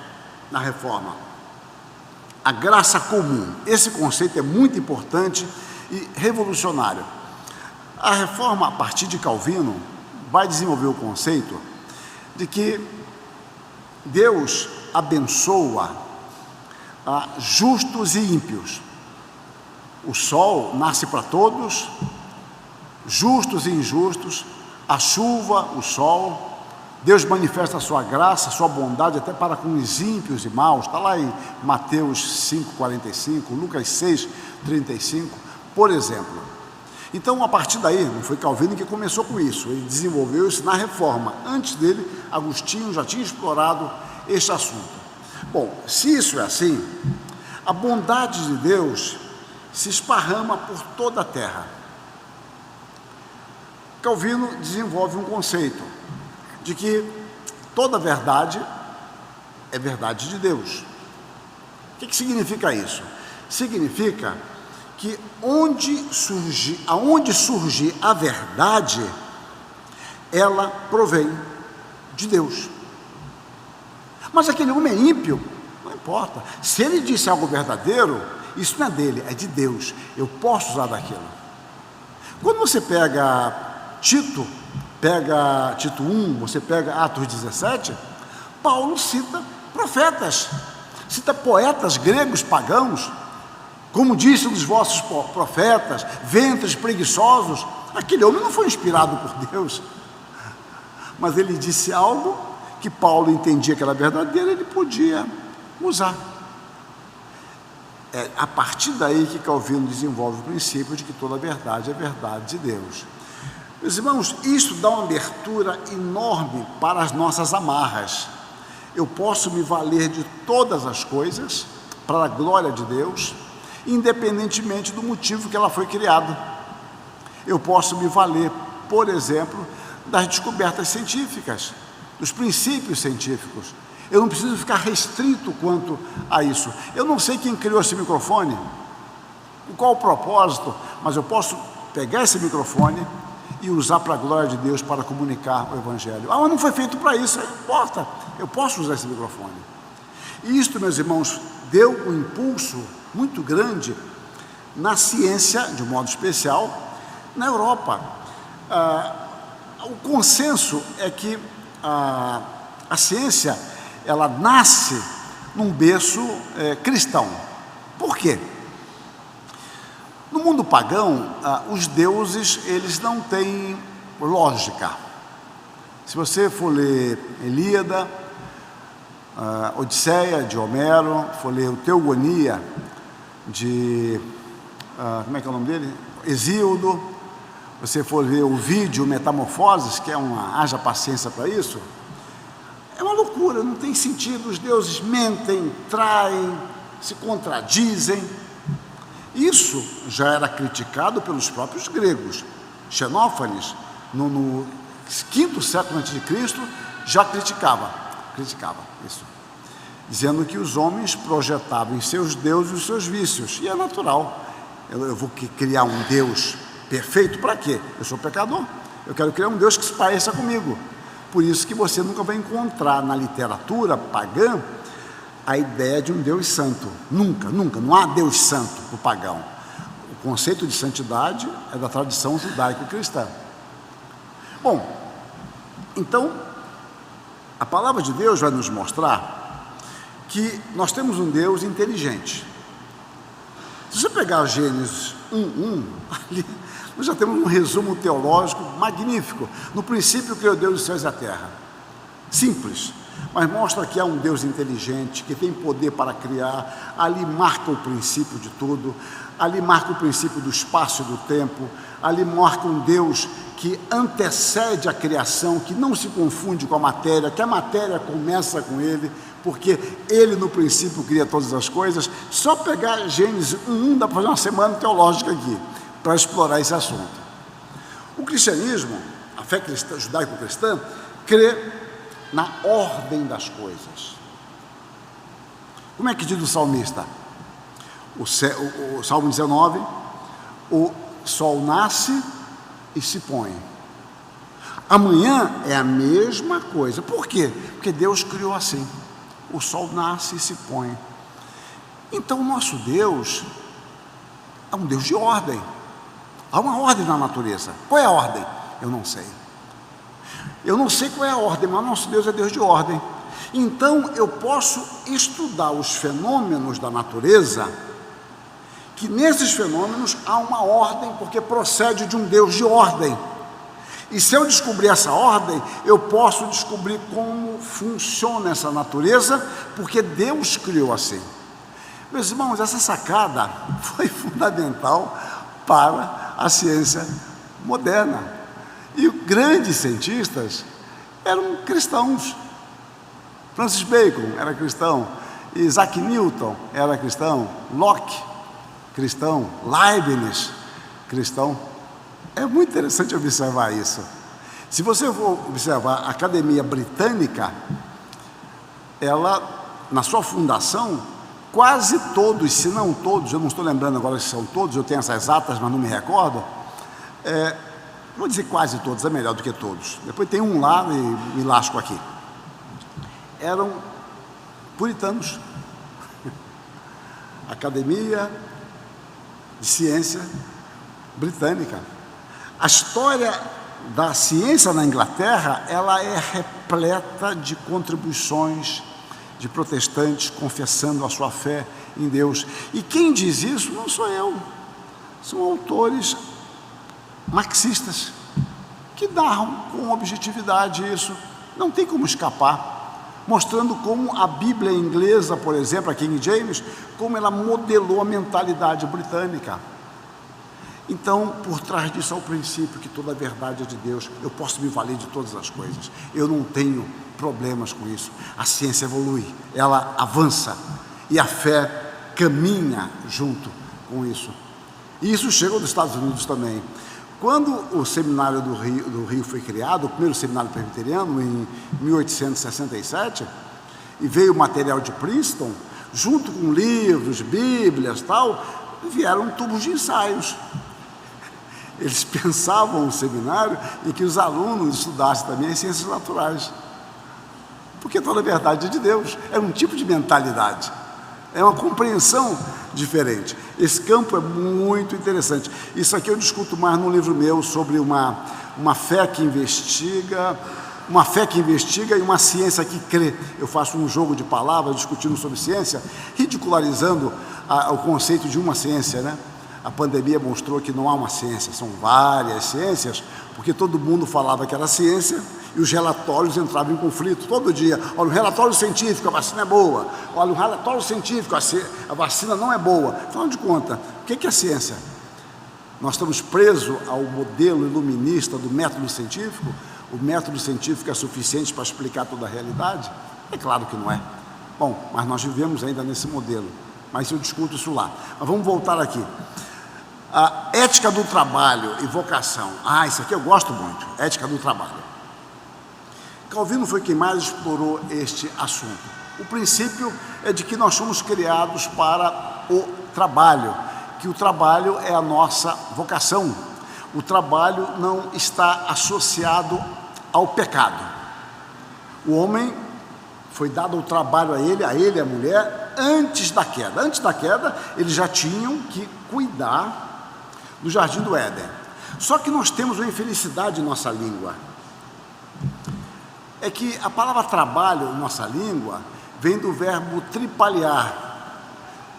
na reforma, a graça comum. Esse conceito é muito importante e revolucionário. A reforma, a partir de Calvino, vai desenvolver o conceito de que Deus abençoa justos e ímpios. O sol nasce para todos, justos e injustos, a chuva, o sol. Deus manifesta a sua graça, a sua bondade até para com os ímpios e maus. Está lá em Mateus 5,45, Lucas 6,35, por exemplo. Então, a partir daí, não foi Calvino que começou com isso, ele desenvolveu isso na reforma. Antes dele, Agostinho já tinha explorado este assunto. Bom, se isso é assim, a bondade de Deus se esparrama por toda a terra. Calvino desenvolve um conceito de que toda verdade é verdade de Deus. O que significa isso? Significa que aonde surgir a verdade, ela provém de Deus. Mas aquele homem é ímpio, não importa. Se ele disse algo verdadeiro, isso não é dele, é de Deus. Eu posso usar daquilo. Quando você pega Tito 1, você pega Atos 17, Paulo cita profetas, cita poetas gregos pagãos, como disse um dos vossos profetas, ventres preguiçosos. Aquele homem não foi inspirado por Deus, mas ele disse algo que Paulo entendia que era verdadeiro, ele podia usar. É a partir daí que Calvino desenvolve o princípio de que toda verdade é verdade de Deus. Meus irmãos, isso dá uma abertura enorme para as nossas amarras. Eu posso me valer de todas as coisas para a glória de Deus, independentemente do motivo que ela foi criada. Eu posso me valer, por exemplo, das descobertas científicas, dos princípios científicos. Eu não preciso ficar restrito quanto a isso. Eu não sei quem criou esse microfone, qual o propósito, mas eu posso pegar esse microfone e usar para a glória de Deus para comunicar o Evangelho. Mas não foi feito para isso, não importa, eu posso usar esse microfone. E isto, meus irmãos, deu um impulso muito grande na ciência, de um modo especial, na Europa. O consenso é que a ciência, ela nasce num berço cristão. Por quê? No mundo pagão, os deuses, eles não têm lógica. Se você for ler Ilíada, Odisseia, de Homero, for ler o Teogonia, de, como é que é o nome dele? Hesíodo, você for ver o vídeo Metamorfoses, que é haja paciência para isso, é uma loucura, não tem sentido, os deuses mentem, traem, se contradizem. Isso já era criticado pelos próprios gregos. Xenófanes, no 5º século a.C., já criticava isso, dizendo que os homens projetavam em seus deuses os seus vícios, e é natural. Eu vou criar um Deus perfeito para quê? Eu sou pecador, eu quero criar um Deus que se pareça comigo. Por isso que você nunca vai encontrar na literatura pagã a ideia de um Deus santo. Nunca, não há Deus santo para o pagão. O conceito de santidade é da tradição judaico-cristã. Bom, então, a palavra de Deus vai nos mostrar que nós temos um Deus inteligente. Se você pegar Gênesis 1:1, ali nós já temos um resumo teológico magnífico. No princípio criou Deus os céus e a terra. Simples, mas mostra que há um Deus inteligente, que tem poder para criar. Ali marca o princípio de tudo, ali marca o princípio do espaço e do tempo, ali marca um Deus que antecede a criação, que não se confunde com a matéria, que a matéria começa com ele, porque ele no princípio cria todas as coisas. Só pegar Gênesis 1:1 dá para fazer uma semana teológica aqui, para explorar esse assunto. O cristianismo, a fé cristã, judaico-cristã, crê na ordem das coisas. Como é que diz o salmista? O Salmo 19, o sol nasce e se põe. Amanhã é a mesma coisa. Por quê? Porque Deus criou assim. O sol nasce e se põe. Então o nosso Deus é um Deus de ordem. Há uma ordem na natureza. Qual é a ordem? Eu não sei. Eu não sei qual é a ordem, mas nosso Deus é Deus de ordem. Então eu posso estudar os fenômenos da natureza, que nesses fenômenos há uma ordem, porque procede de um Deus de ordem. E se eu descobrir essa ordem, eu posso descobrir como funciona essa natureza, porque Deus criou assim. Meus irmãos, essa sacada foi fundamental para a ciência moderna. E grandes cientistas eram cristãos. Francis Bacon era cristão, Isaac Newton era cristão, Locke, cristão, Leibniz, cristão. É muito interessante observar isso. Se você for observar a Academia Britânica, ela, na sua fundação, quase todos, se não todos, eu não estou lembrando agora se são todos, eu tenho essas atas, mas não me recordo, vou dizer quase todos, é melhor do que todos. Depois tem um lá e me lasco aqui. Eram puritanos. Academia de Ciência Britânica. A história da ciência na Inglaterra, ela é repleta de contribuições de protestantes confessando a sua fé em Deus. E quem diz isso não sou eu, são autores marxistas que narram com objetividade isso, não tem como escapar, mostrando como a Bíblia inglesa, por exemplo, a King James, como ela modelou a mentalidade britânica. Então, por trás disso há o princípio que toda a verdade é de Deus. Eu posso me valer de todas as coisas, eu não tenho problemas com isso. A ciência evolui, ela avança, e a fé caminha junto com isso. E isso chega dos Estados Unidos também. Quando o seminário do Rio foi criado, o primeiro seminário presbiteriano, em 1867, e veio o material de Princeton, junto com livros, bíblias, tal, vieram tubos de ensaios. Eles pensavam o seminário e que os alunos estudassem também as ciências naturais, porque toda a verdade é de Deus. Era um tipo de mentalidade, é uma compreensão diferente. Esse campo é muito interessante. Isso aqui eu discuto mais num livro meu sobre uma fé que investiga, e uma ciência que crê. Eu faço um jogo de palavras discutindo sobre ciência, ridicularizando o conceito de uma ciência, né? A pandemia mostrou que não há uma ciência, são várias ciências, porque todo mundo falava que era ciência e os relatórios entravam em conflito todo dia. Olha, o relatório científico, a vacina é boa. Olha, o relatório científico, a vacina não é boa. Afinal de contas, o que é ciência? Nós estamos presos ao modelo iluminista do método científico? O método científico é suficiente para explicar toda a realidade? É claro que não é. Bom, mas nós vivemos ainda nesse modelo. Mas eu discuto isso lá. Mas vamos voltar aqui. A ética do trabalho e vocação. Isso aqui eu gosto muito. Ética do trabalho. Calvino foi quem mais explorou este assunto. O princípio é de que nós somos criados para o trabalho, que o trabalho é a nossa vocação. O trabalho não está associado ao pecado. O homem foi dado o trabalho a ele e a mulher antes da queda. Antes da queda, eles já tinham que cuidar do jardim do Éden. Só que nós temos uma infelicidade em nossa língua. É que a palavra trabalho em nossa língua vem do verbo tripalhar.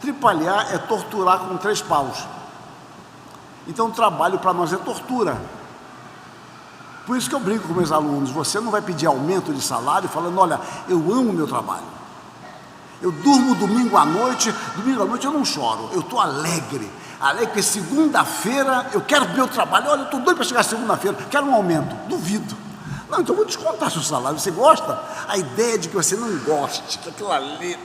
Tripalhar é torturar com 3 paus. Então, trabalho para nós é tortura. Por isso que eu brinco com meus alunos: você não vai pedir aumento de salário falando, olha, eu amo o meu trabalho. Eu durmo domingo à noite eu não choro, eu estou alegre, porque segunda-feira eu quero meu trabalho. Olha, eu estou doido para chegar segunda-feira, quero um aumento. Duvido. Não, então eu vou descontar seu salário. Você gosta? A ideia de que você não goste, que aquilo ali,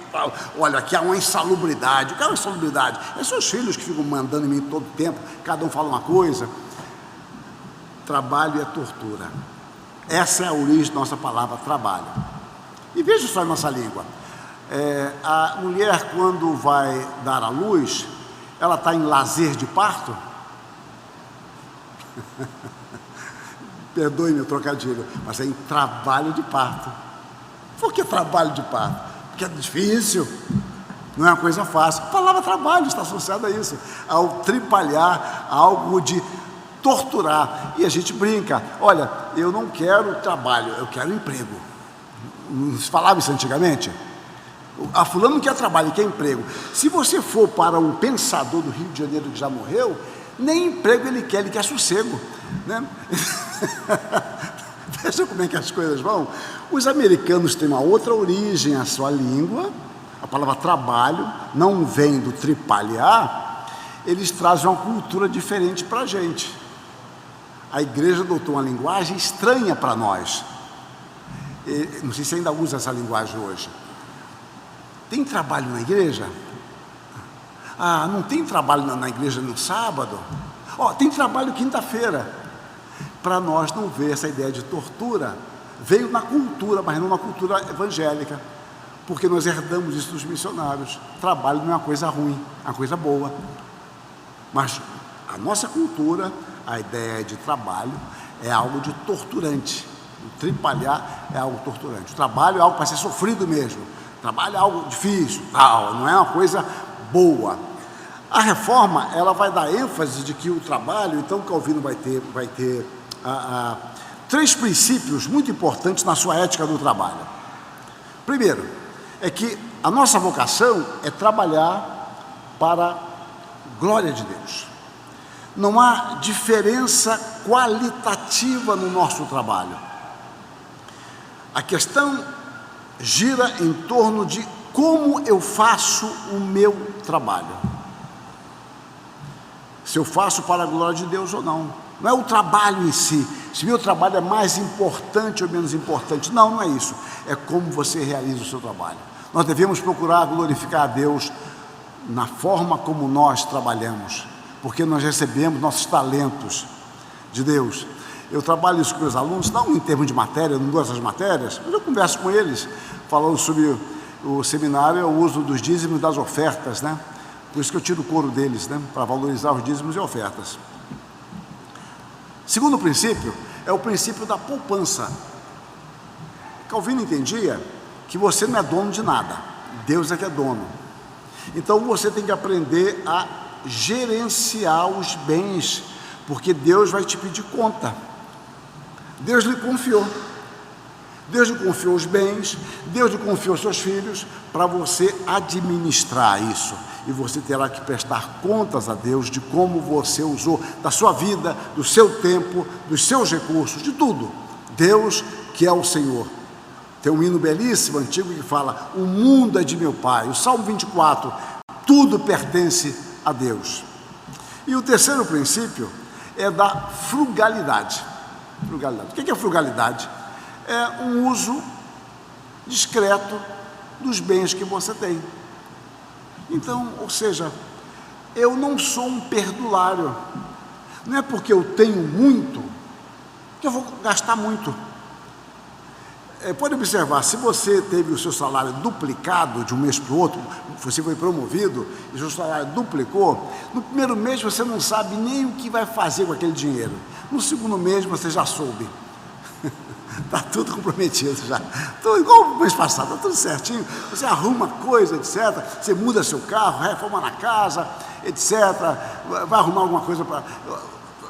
olha, aqui há uma insalubridade. O que é uma insalubridade? É seus filhos que ficam mandando em mim todo o tempo, cada um fala uma coisa. Trabalho é tortura. Essa é a origem da nossa palavra trabalho. E veja só a nossa língua. A mulher, quando vai dar à luz, ela está em lazer de parto? Perdoe meu trocadilho, mas é em trabalho de parto. Por que trabalho de parto? Porque é difícil, não é uma coisa fácil. A palavra trabalho está associada a isso, ao tripalhar, algo de torturar. E a gente brinca: olha, eu não quero trabalho, eu quero emprego. Não se falava isso antigamente? A fulano quer trabalho, quer emprego. Se você for para um pensador do Rio de Janeiro que já morreu, nem emprego ele quer sossego, né? Veja como é que as coisas vão. Os americanos têm uma outra origem, a sua língua. A palavra trabalho não vem do tripalhar. Eles trazem uma cultura diferente para a gente. A igreja adotou uma linguagem estranha para nós. Não sei se ainda usa essa linguagem hoje. Tem trabalho na igreja? Não tem trabalho na igreja no sábado? Tem trabalho quinta-feira. Para nós não ver essa ideia de tortura. Veio na cultura, mas não na cultura evangélica, porque nós herdamos isso dos missionários. Trabalho não é uma coisa ruim, é uma coisa boa. Mas a nossa cultura, a ideia de trabalho é algo de torturante. O tripalhar é algo torturante. O trabalho é algo para ser sofrido mesmo. O trabalho é algo difícil, não é uma coisa boa. A reforma, ela vai dar ênfase de que o trabalho, então Calvino vai ter 3 princípios muito importantes na sua ética do trabalho. Primeiro, é que a nossa vocação é trabalhar para a glória de Deus. Não há diferença qualitativa no nosso trabalho. A questão gira em torno de como eu faço o meu trabalho. Se eu faço para a glória de Deus ou não. Não é o trabalho em si, se meu trabalho é mais importante ou menos importante. Não é isso. É como você realiza o seu trabalho. Nós devemos procurar glorificar a Deus na forma como nós trabalhamos, porque nós recebemos nossos talentos de Deus. Eu trabalho isso com os alunos, não em termos de matéria, eu não dou essas matérias, mas eu converso com eles, falando sobre o seminário, é o uso dos dízimos e das ofertas, né? Por isso que eu tiro o couro deles, né? Para valorizar os dízimos e ofertas. Segundo princípio, é o princípio da poupança. Calvino entendia que você não é dono de nada, Deus é que é dono. Então você tem que aprender a gerenciar os bens, porque Deus vai te pedir conta. Deus lhe confiou. Deus lhe confiou os bens, Deus lhe confiou seus filhos, para você administrar isso. E você terá que prestar contas a Deus de como você usou da sua vida, do seu tempo, dos seus recursos, de tudo. Deus que é o Senhor. Tem um hino belíssimo, antigo, que fala: o mundo é de meu Pai. O Salmo 24, tudo pertence a Deus. E o terceiro princípio é da frugalidade. Frugalidade. O que é frugalidade? É um uso discreto dos bens que você tem. Então, ou seja, eu não sou um perdulário. Não é porque eu tenho muito que eu vou gastar muito. Pode observar, se você teve o seu salário duplicado de um mês para o outro, você foi promovido e o seu salário duplicou, no primeiro mês você não sabe nem o que vai fazer com aquele dinheiro. No segundo mês você já soube. Está tudo comprometido já. Tudo igual o mês passado, está tudo certinho. Você arruma coisa, etc. Você muda seu carro, reforma na casa, etc. Vai arrumar alguma coisa para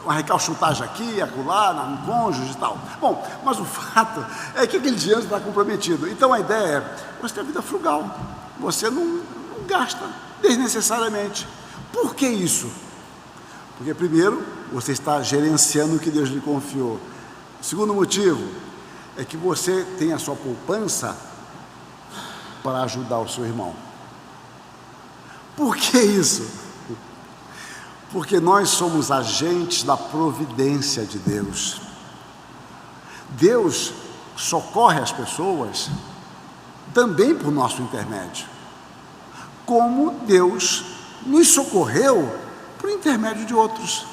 uma recalchutagem aqui, acolá, no cônjuge e tal. Bom, mas o fato é que aquele dinheiro está comprometido. Então a ideia é você ter a vida frugal. Você não gasta desnecessariamente. Por que isso? Porque primeiro, você está gerenciando o que Deus lhe confiou. Segundo motivo é que você tem a sua poupança para ajudar o seu irmão. Por que isso? Porque nós somos agentes da providência de Deus. Deus socorre as pessoas também por nosso intermédio, como Deus nos socorreu por intermédio de outros.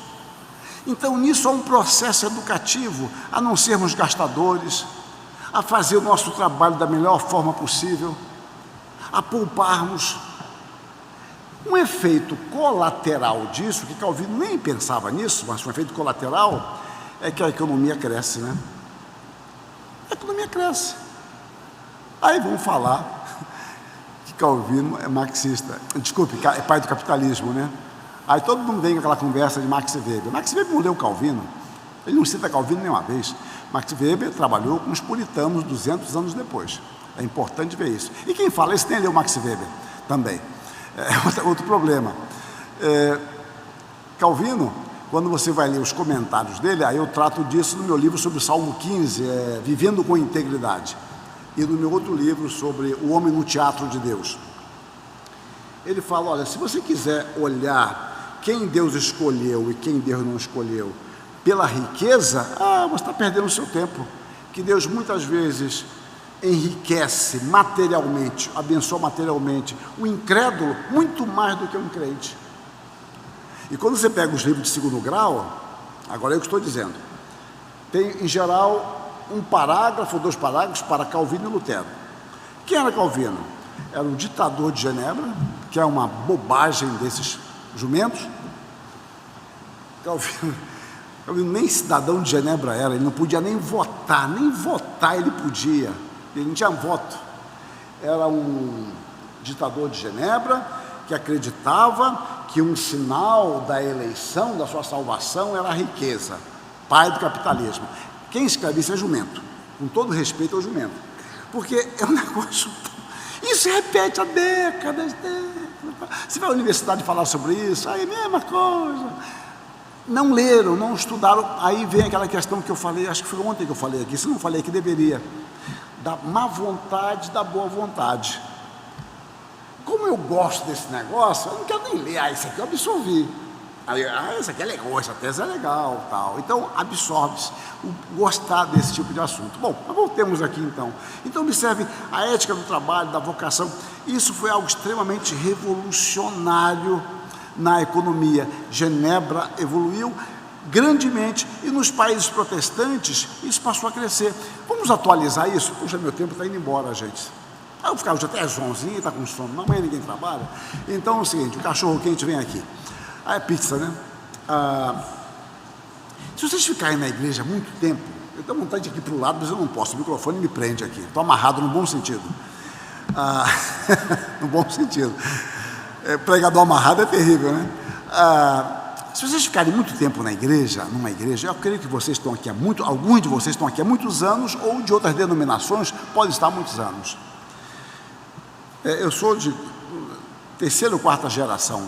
Então nisso há um processo educativo, a não sermos gastadores, a fazer o nosso trabalho da melhor forma possível, a pouparmos. Um efeito colateral disso, que Calvino nem pensava nisso, mas um efeito colateral, é que a economia cresce, né? A economia cresce. Aí vamos falar que Calvino é marxista, desculpe, é pai do capitalismo, né? Aí todo mundo vem com aquela conversa de Max Weber. Max Weber não leu Calvino, ele não cita Calvino nenhuma vez. Max Weber trabalhou com os puritanos 200 anos depois. É importante ver isso. E quem fala isso nem leu Max Weber também. É outro problema. Calvino, quando você vai ler os comentários dele, aí eu trato disso no meu livro sobre o Salmo 15, Vivendo com Integridade, e no meu outro livro sobre o homem no teatro de Deus. Ele fala, olha, se você quiser olhar quem Deus escolheu e quem Deus não escolheu pela riqueza, você está perdendo o seu tempo, que Deus muitas vezes enriquece materialmente, abençoa materialmente o incrédulo muito mais do que um crente. E quando você pega os livros de segundo grau, agora eu que estou dizendo, tem em geral um parágrafo ou 2 parágrafos para Calvino e Lutero. Quem era Calvino? Era um ditador de Genebra, que é uma bobagem desses jumentos. Calvino nem cidadão de Genebra era, ele não podia nem votar ele podia. Ele não tinha voto. Era um ditador de Genebra que acreditava que um sinal da eleição, da sua salvação, era a riqueza, pai do capitalismo. Quem escreve isso é jumento, com todo respeito ao jumento, porque é um negócio. Isso se repete há décadas. Você vai à universidade falar sobre isso, aí é a mesma coisa. Não leram, não estudaram. Aí vem aquela questão que eu falei, acho que foi ontem que eu falei aqui, se não falei que deveria, da má vontade, da boa vontade. Como eu gosto desse negócio, eu não quero nem ler, isso aqui eu absorvi. Aí, essa aqui é legal, essa tese é legal, tal. Então, absorve-se o gostar desse tipo de assunto. Bom, mas voltemos aqui então. Então, observe a ética do trabalho, da vocação. Isso foi algo extremamente revolucionário na economia. Genebra evoluiu grandemente e nos países protestantes isso passou a crescer. Vamos atualizar isso? Puxa, meu tempo está indo embora, gente. Eu vou ficar hoje até às 11h, está com sono, amanhã ninguém trabalha. Então é o seguinte, o cachorro quente vem aqui. Ah, é pizza, né? Se vocês ficarem na igreja muito tempo, eu tenho vontade de ir para o lado, mas eu não posso, o microfone me prende aqui. Estou amarrado no bom sentido. No bom sentido. Pregador amarrado é terrível, né? Se vocês ficarem muito tempo na igreja, numa igreja, eu creio que vocês estão aqui alguns de vocês estão aqui há muitos anos, ou de outras denominações, podem estar há muitos anos. Eu sou de terceira ou quarta geração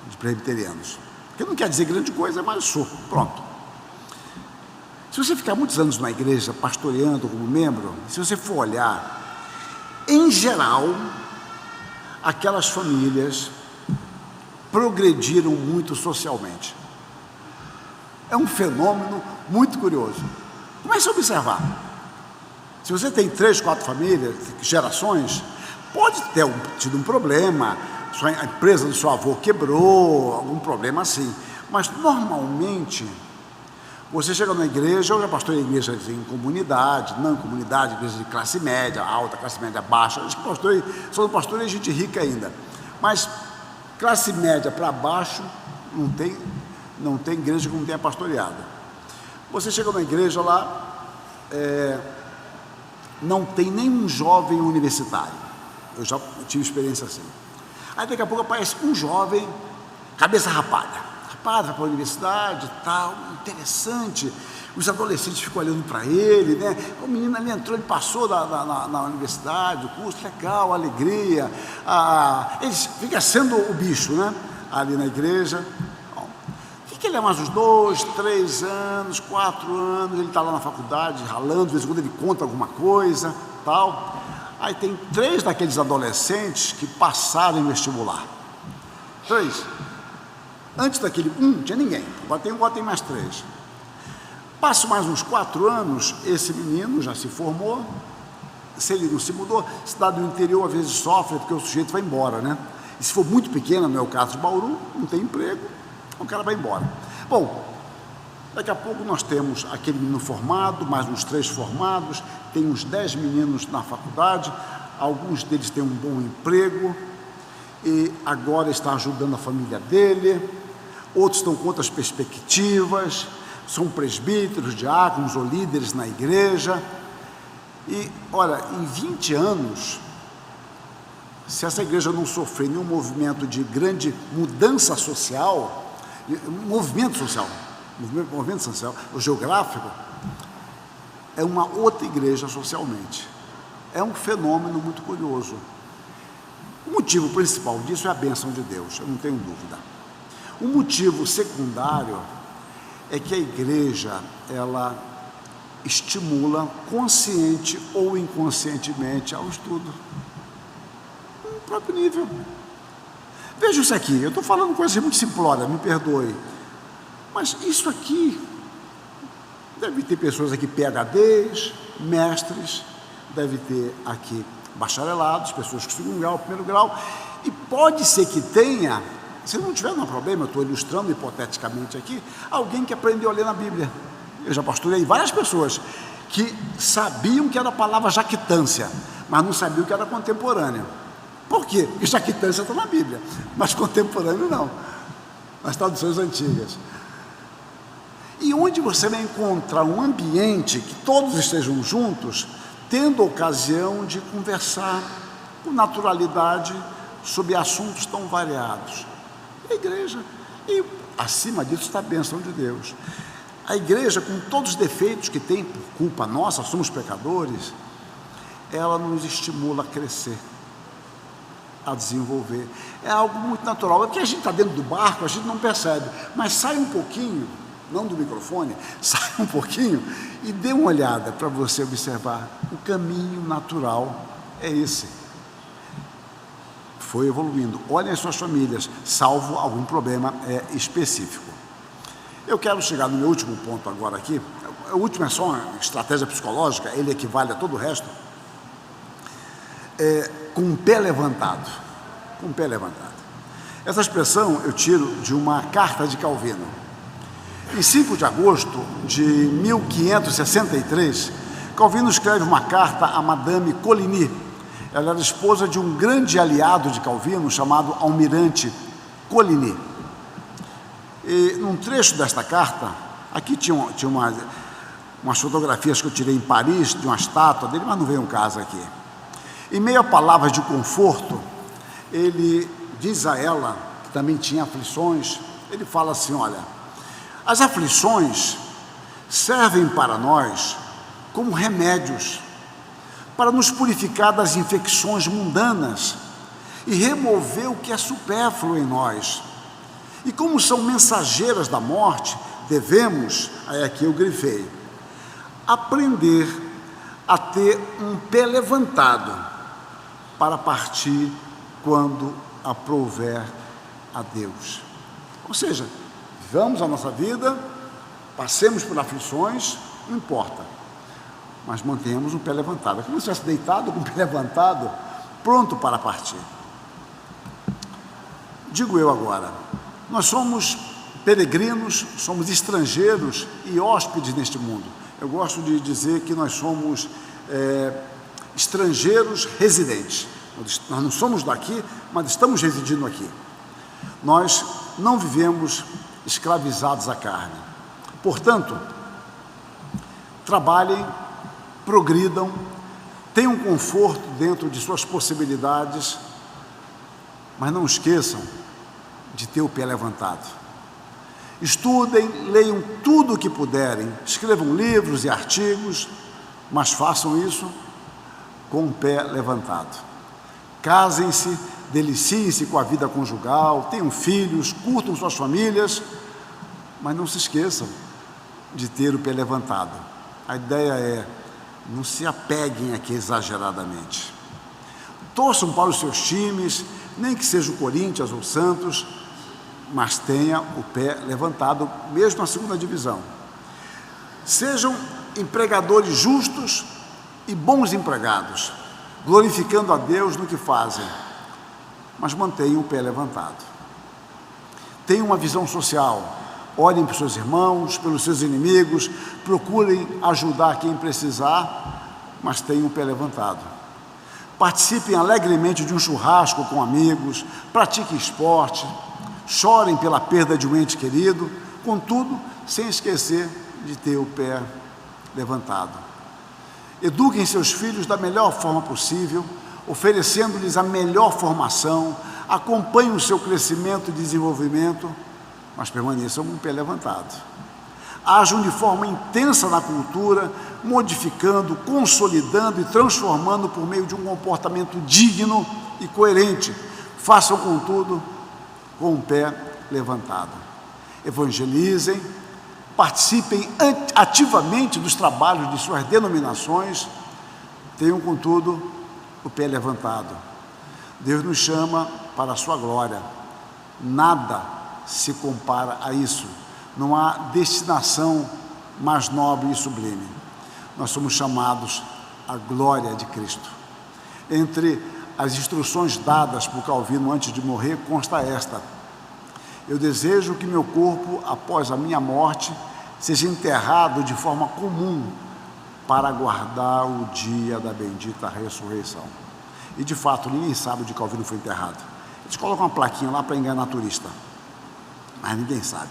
de presbiterianos, que não quer dizer grande coisa, mas sou, pronto. Se você ficar muitos anos na igreja, pastoreando como membro, se você for olhar, em geral, aquelas famílias progrediram muito socialmente. É um fenômeno muito curioso. Comece a observar. Se você tem 3, 4 famílias, gerações, pode ter tido um problema, a empresa do seu avô quebrou, algum problema assim. Mas, normalmente, você chega na igreja, eu já pastorei em igrejas em comunidade, não em comunidade, igrejas de classe média, alta, classe média baixa. Só não pastorei gente rica ainda. Mas classe média para baixo, não tem igreja que não tenha pastoreado. Você chega na igreja lá, não tem nenhum jovem universitário. Eu já tive experiência assim. Aí daqui a pouco aparece um jovem, cabeça rapada. Vai para a universidade e tal, interessante. Os adolescentes ficam olhando para ele, né? O menino ali entrou, ele passou na universidade, o curso, legal, alegria. Ele fica sendo o bicho, né? Ali na igreja. Bom, fica ele há mais uns 2, 3 anos, 4 anos, ele está lá na faculdade, ralando, de vez em quando ele conta alguma coisa, tal. Aí tem 3 daqueles adolescentes que passaram em vestibular. 3. Antes daquele não tinha ninguém, agora tem mais 3. Passa mais uns 4 anos, esse menino já se formou. Se ele não se mudou, cidade do interior às vezes sofre, porque o sujeito vai embora, né? E se for muito pequeno, no meu caso de Bauru, não tem emprego, o cara vai embora. Bom, daqui a pouco nós temos aquele menino formado, mais uns 3 formados, tem uns 10 meninos na faculdade, alguns deles têm um bom emprego, e agora está ajudando a família dele, outros estão com outras perspectivas, são presbíteros, diáconos ou líderes na igreja. E, olha, em 20 anos, se essa igreja não sofrer nenhum movimento de grande mudança social, movimento social, o geográfico, é uma outra igreja socialmente. É um fenômeno muito curioso. O motivo principal disso é a bênção de Deus, eu não tenho dúvida. O motivo secundário é que a igreja, ela estimula consciente ou inconscientemente ao estudo, no próprio nível. Veja isso aqui, eu estou falando coisas muito simplórias, me perdoe, mas isso aqui, deve ter pessoas aqui PhDs, mestres, deve ter aqui bacharelados, pessoas que segundo grau, primeiro grau, e pode ser que tenha, se não tiver nenhum problema, eu estou ilustrando hipoteticamente aqui, alguém que aprendeu a ler na Bíblia. Eu já pastorei várias pessoas que sabiam que era a palavra jactância, mas não sabiam que era contemporânea. Por quê? Porque jactância está na Bíblia, mas contemporâneo não, nas traduções antigas. E onde você vai encontrar um ambiente que todos estejam juntos, tendo ocasião de conversar com naturalidade sobre assuntos tão variados. A igreja, e acima disso está a bênção de Deus. A igreja, com todos os defeitos que tem por culpa nossa, somos pecadores, ela nos estimula a crescer, a desenvolver. É algo muito natural. É que a gente está dentro do barco, a gente não percebe, mas sai um pouquinho, não do microfone, sai um pouquinho e dê uma olhada para você observar. O caminho natural é esse. foi evoluindo. Olhem as suas famílias, salvo algum problema específico. Eu quero chegar no meu último ponto agora aqui. O último é só uma estratégia psicológica, ele equivale a todo o resto. Com o pé levantado. Com o pé levantado. Essa expressão eu tiro de uma carta de Calvino. Em 5 de agosto de 1563, Calvino escreve uma carta a Madame Coligny. Ela era esposa de um grande aliado de Calvino, chamado Almirante Coligny. E num trecho desta carta, aqui tinha umas fotografias que eu tirei em Paris, de uma estátua dele, mas não veio um caso aqui. Em meio a palavras de conforto, ele diz a ela, que também tinha aflições, ele fala assim, olha, as aflições servem para nós como remédios, para nos purificar das infecções mundanas e remover o que é supérfluo em nós. E como são mensageiras da morte, devemos, aí aqui eu grifei, aprender a ter um pé levantado para partir quando aprouver a Deus. Ou seja, vivamos a nossa vida, passemos por aflições, não importa, mas mantenhamos o pé levantado. É como se estivesse deitado com o pé levantado, pronto para partir. Digo eu agora, nós somos peregrinos, somos estrangeiros e hóspedes neste mundo. Eu gosto de dizer que nós somos estrangeiros residentes. Nós não somos daqui, mas estamos residindo aqui. Nós não vivemos escravizados à carne. Portanto, trabalhem, progridam, tenham conforto dentro de suas possibilidades, mas não esqueçam de ter o pé levantado. Estudem, leiam tudo o que puderem, escrevam livros e artigos, mas façam isso com o pé levantado. Casem-se, deliciem-se com a vida conjugal, tenham filhos, curtam suas famílias, mas não se esqueçam de ter o pé levantado. A ideia é, não se apeguem aqui exageradamente. Torçam para os seus times, nem que seja o Corinthians ou o Santos, mas tenha o pé levantado, mesmo na segunda divisão. Sejam empregadores justos e bons empregados, glorificando a Deus no que fazem, mas mantenham o pé levantado. Tenham uma visão social, olhem para os seus irmãos, pelos seus inimigos, procurem ajudar quem precisar, mas tenham o pé levantado. Participem alegremente de um churrasco com amigos, pratiquem esporte, chorem pela perda de um ente querido, contudo, sem esquecer de ter o pé levantado. Eduquem seus filhos da melhor forma possível, oferecendo-lhes a melhor formação, acompanhem o seu crescimento e desenvolvimento, mas permaneçam com o pé levantado. Ajam de forma intensa na cultura, modificando, consolidando e transformando por meio de um comportamento digno e coerente. Façam, contudo, com o pé levantado. Evangelizem, participem ativamente dos trabalhos de suas denominações, tenham, contudo, o pé levantado. Deus nos chama para a sua glória. Nada se compara a isso. Não há destinação mais nobre e sublime. Nós somos chamados à glória de Cristo. Entre as instruções dadas por Calvino antes de morrer, consta esta: eu desejo que meu corpo, após a minha morte, seja enterrado de forma comum para aguardar o dia da bendita ressurreição. E de fato, ninguém sabe onde Calvino foi enterrado. Eles colocam uma plaquinha lá para enganar turista, mas ninguém sabe.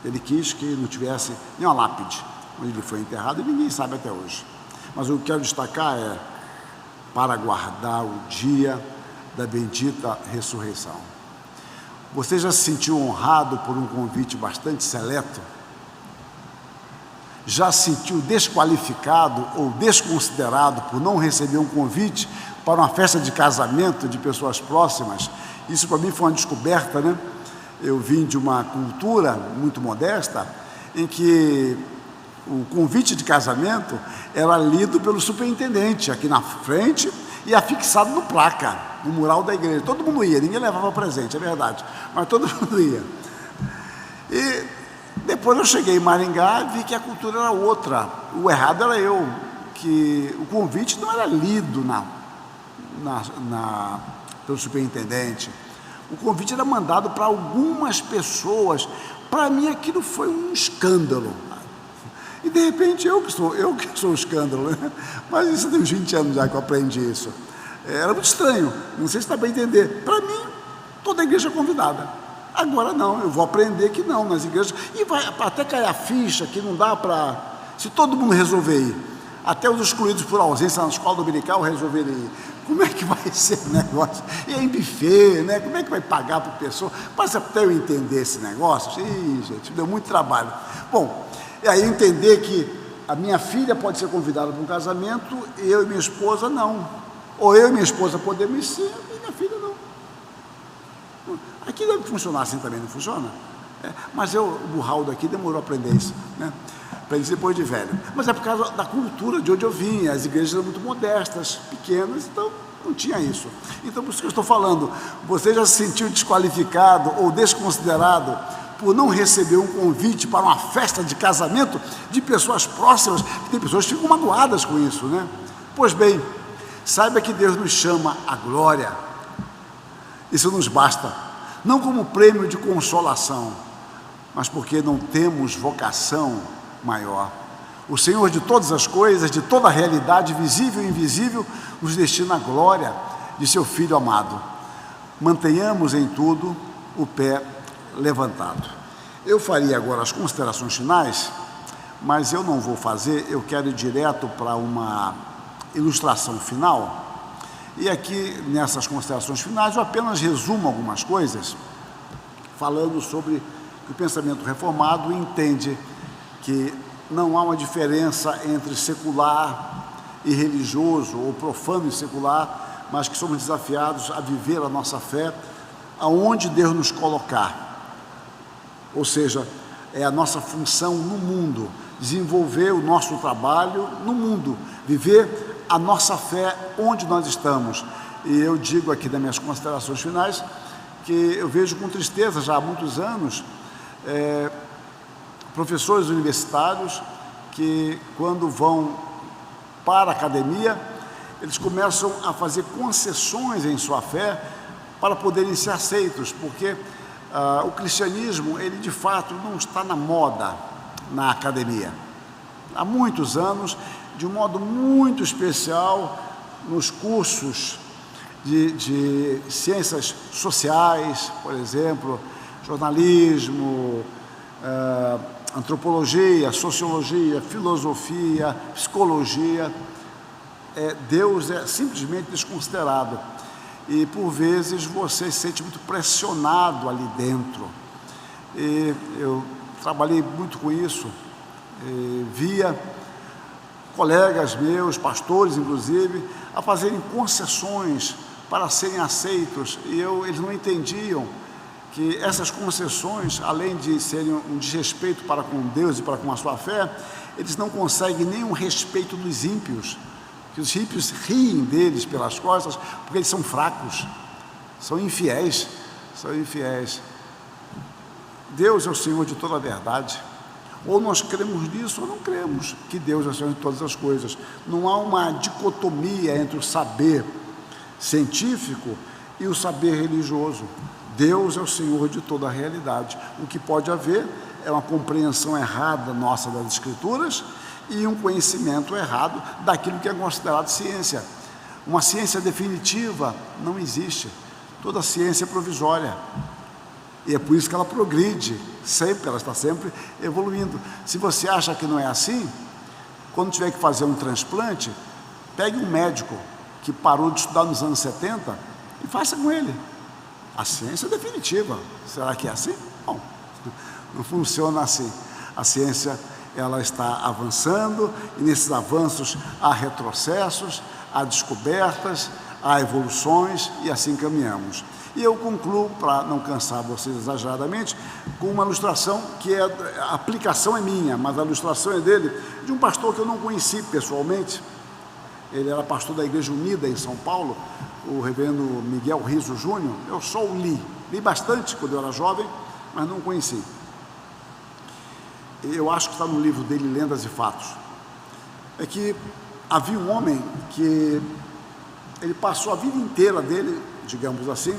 Ele quis que não tivesse nenhuma lápide onde ele foi enterrado, e ninguém sabe até hoje. Mas o que eu quero destacar é para aguardar o dia da bendita ressurreição. Você já se sentiu honrado por um convite bastante seleto? Já se sentiu desqualificado ou desconsiderado por não receber um convite para uma festa de casamento de pessoas próximas? Isso para mim foi uma descoberta, né? Eu vim de uma cultura muito modesta, em que o convite de casamento era lido pelo superintendente aqui na frente e afixado no placa. no mural da igreja. Todo mundo ia, ninguém levava presente, é verdade, mas todo mundo ia. E depois eu cheguei em Maringá e vi que a cultura era outra. O errado era eu, que o convite não era lido pelo superintendente. O convite era mandado para algumas pessoas. Para mim aquilo foi um escândalo. E de repente eu que sou o escândalo, né? Mas isso tem uns 20 anos já que eu aprendi isso. Era muito estranho, não sei se está bem entender. Para mim, toda a igreja é convidada. Agora não, eu vou aprender que não, nas igrejas. E vai até cair a ficha que não dá para... Se todo mundo resolver ir, até os excluídos por ausência na escola dominical resolverem ir, como é que vai ser o negócio? E em buffet, né? Como é que vai pagar por pessoa? Mas até eu entender esse negócio, gente, deu muito trabalho. Bom, e aí entender que a minha filha pode ser convidada para um casamento, eu e minha esposa não. Ou eu e minha esposa podemos ser, e minha filha não. Aqui deve funcionar assim também, não funciona? Mas o burraldo aqui demorou a aprender isso, né? Aprendi depois de velho. Mas é por causa da cultura de onde eu vim. As igrejas eram muito modestas, pequenas, então não tinha isso. Então, por isso que eu estou falando, você já se sentiu desqualificado ou desconsiderado por não receber um convite para uma festa de casamento de pessoas próximas? Tem pessoas que ficam magoadas com isso, né? Pois bem, saiba que Deus nos chama à glória. Isso nos basta, não como prêmio de consolação, mas porque não temos vocação maior. O Senhor de todas as coisas, de toda a realidade, visível e invisível, nos destina à glória de seu Filho amado. Mantenhamos em tudo o pé levantado. Eu faria agora as considerações finais, mas eu não vou fazer, eu quero ir direto para uma ilustração final. E aqui, nessas considerações finais, eu apenas resumo algumas coisas, falando sobre que o pensamento reformado entende que não há uma diferença entre secular e religioso, ou profano e secular, mas que somos desafiados a viver a nossa fé aonde Deus nos colocar. Ou seja, é a nossa função no mundo, desenvolver o nosso trabalho no mundo, viver a nossa fé onde nós estamos. E eu digo aqui nas minhas considerações finais que eu vejo com tristeza já há muitos anos professores universitários que, quando vão para a academia, eles começam a fazer concessões em sua fé para poderem ser aceitos, porque o cristianismo, ele de fato não está na moda na academia. Há muitos anos, de um modo muito especial, nos cursos de ciências sociais, por exemplo, jornalismo, antropologia, sociologia, filosofia, psicologia, Deus é simplesmente desconsiderado. E por vezes você se sente muito pressionado ali dentro. E eu trabalhei muito com isso, via colegas meus, pastores inclusive, a fazerem concessões para serem aceitos, e eles não entendiam que essas concessões, além de serem um desrespeito para com Deus e para com a sua fé, eles não conseguem nenhum respeito dos ímpios, que os ímpios riem deles pelas costas, porque eles são fracos, são infiéis. Deus é o Senhor de toda a verdade. Ou nós cremos nisso ou não cremos que Deus é o Senhor de todas as coisas. Não há uma dicotomia entre o saber científico e o saber religioso. Deus é o Senhor de toda a realidade. O que pode haver é uma compreensão errada nossa das Escrituras e um conhecimento errado daquilo que é considerado ciência. Uma ciência definitiva não existe. Toda ciência é provisória. E é por isso que ela progride sempre, ela está sempre evoluindo. Se você acha que não é assim, quando tiver que fazer um transplante, pegue um médico que parou de estudar nos anos 70 e faça com ele. A ciência é definitiva. Será que é assim? Não, não funciona assim. A ciência, ela está avançando, e nesses avanços há retrocessos, há descobertas, há evoluções, e assim caminhamos. E eu concluo, para não cansar vocês exageradamente, com uma ilustração que a aplicação é minha, mas a ilustração é dele, de um pastor que eu não conheci pessoalmente. Ele era pastor da Igreja Unida em São Paulo, o reverendo Miguel Riso Júnior, eu só o li bastante quando eu era jovem, mas não o conheci. Eu acho que está no livro dele, Lendas e Fatos. É que havia um homem que ele passou a vida inteira dele, digamos assim,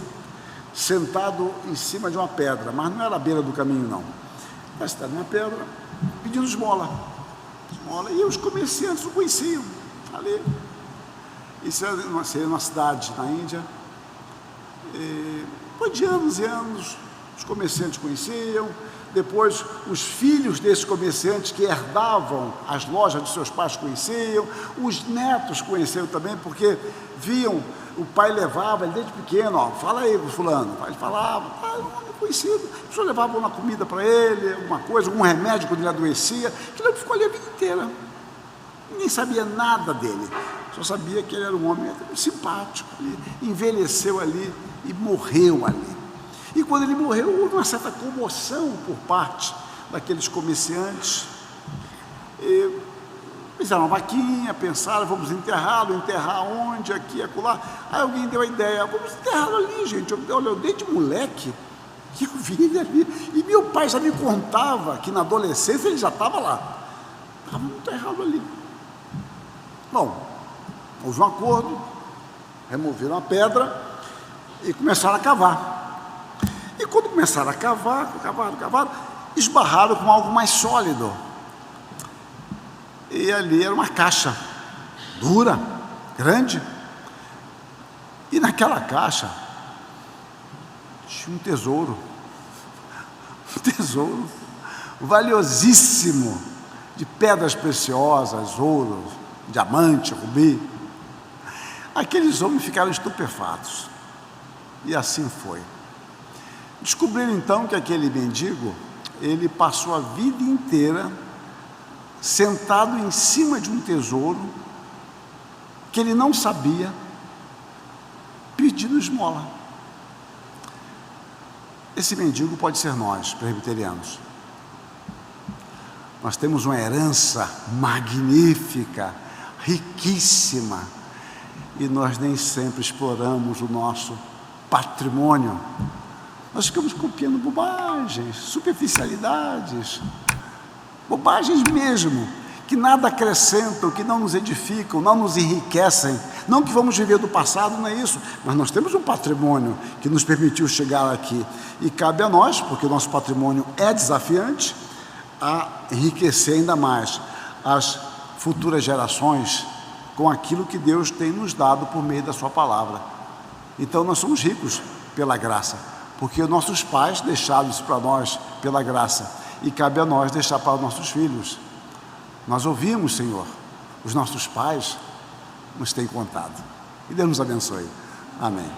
sentado em cima de uma pedra, mas não era à beira do caminho, não. Mas estava numa pedra, pedindo esmola. E os comerciantes o conheciam ali. Isso era uma cidade na Índia. Foi de anos e anos, os comerciantes conheciam. Depois, os filhos desses comerciantes que herdavam as lojas de seus pais conheciam. Os netos conheciam também, porque viam, o pai levava, ele desde pequeno, ó, fala aí, fulano. Ele falava, um homem conhecido. A pessoa levava uma comida para ele, alguma coisa, algum remédio quando ele adoecia. Aquilo ficou ali a vida inteira. Ninguém sabia nada dele. Só sabia que ele era um homem simpático, envelheceu ali e morreu ali. E quando ele morreu, houve uma certa comoção por parte daqueles comerciantes. Fizeram uma vaquinha, pensaram, vamos enterrá-lo, enterrar onde, aqui, acolá. Aí alguém deu a ideia, vamos enterrá-lo ali, gente. Olha, eu desde moleque, que eu vi ele ali. E meu pai já me contava que na adolescência ele já estava lá. Vamos enterrá-lo ali. Bom, houve um acordo, removeram a pedra e começaram a cavar. E quando começaram a cavar, esbarraram com algo mais sólido. E ali era uma caixa dura, grande. E naquela caixa tinha um tesouro valiosíssimo, de pedras preciosas, ouro, diamante, rubi. Aqueles homens ficaram estupefatos. E assim foi. Descobriram então que aquele mendigo, ele passou a vida inteira sentado em cima de um tesouro que ele não sabia, pedindo esmola. Esse mendigo pode ser nós, presbiterianos. Nós temos uma herança magnífica, riquíssima, e nós nem sempre exploramos o nosso patrimônio. Nós ficamos copiando bobagens, superficialidades, bobagens mesmo, que nada acrescentam, que não nos edificam, não nos enriquecem. Não que vamos viver do passado, não é isso, mas nós temos um patrimônio que nos permitiu chegar aqui, e cabe a nós, porque o nosso patrimônio é desafiante, a enriquecer ainda mais as futuras gerações com aquilo que Deus tem nos dado por meio da sua palavra. Então nós somos ricos pela graça, porque nossos pais deixaram isso para nós pela graça, e cabe a nós deixar para os nossos filhos. Nós ouvimos, Senhor, os nossos pais nos têm contado, e Deus nos abençoe. Amém.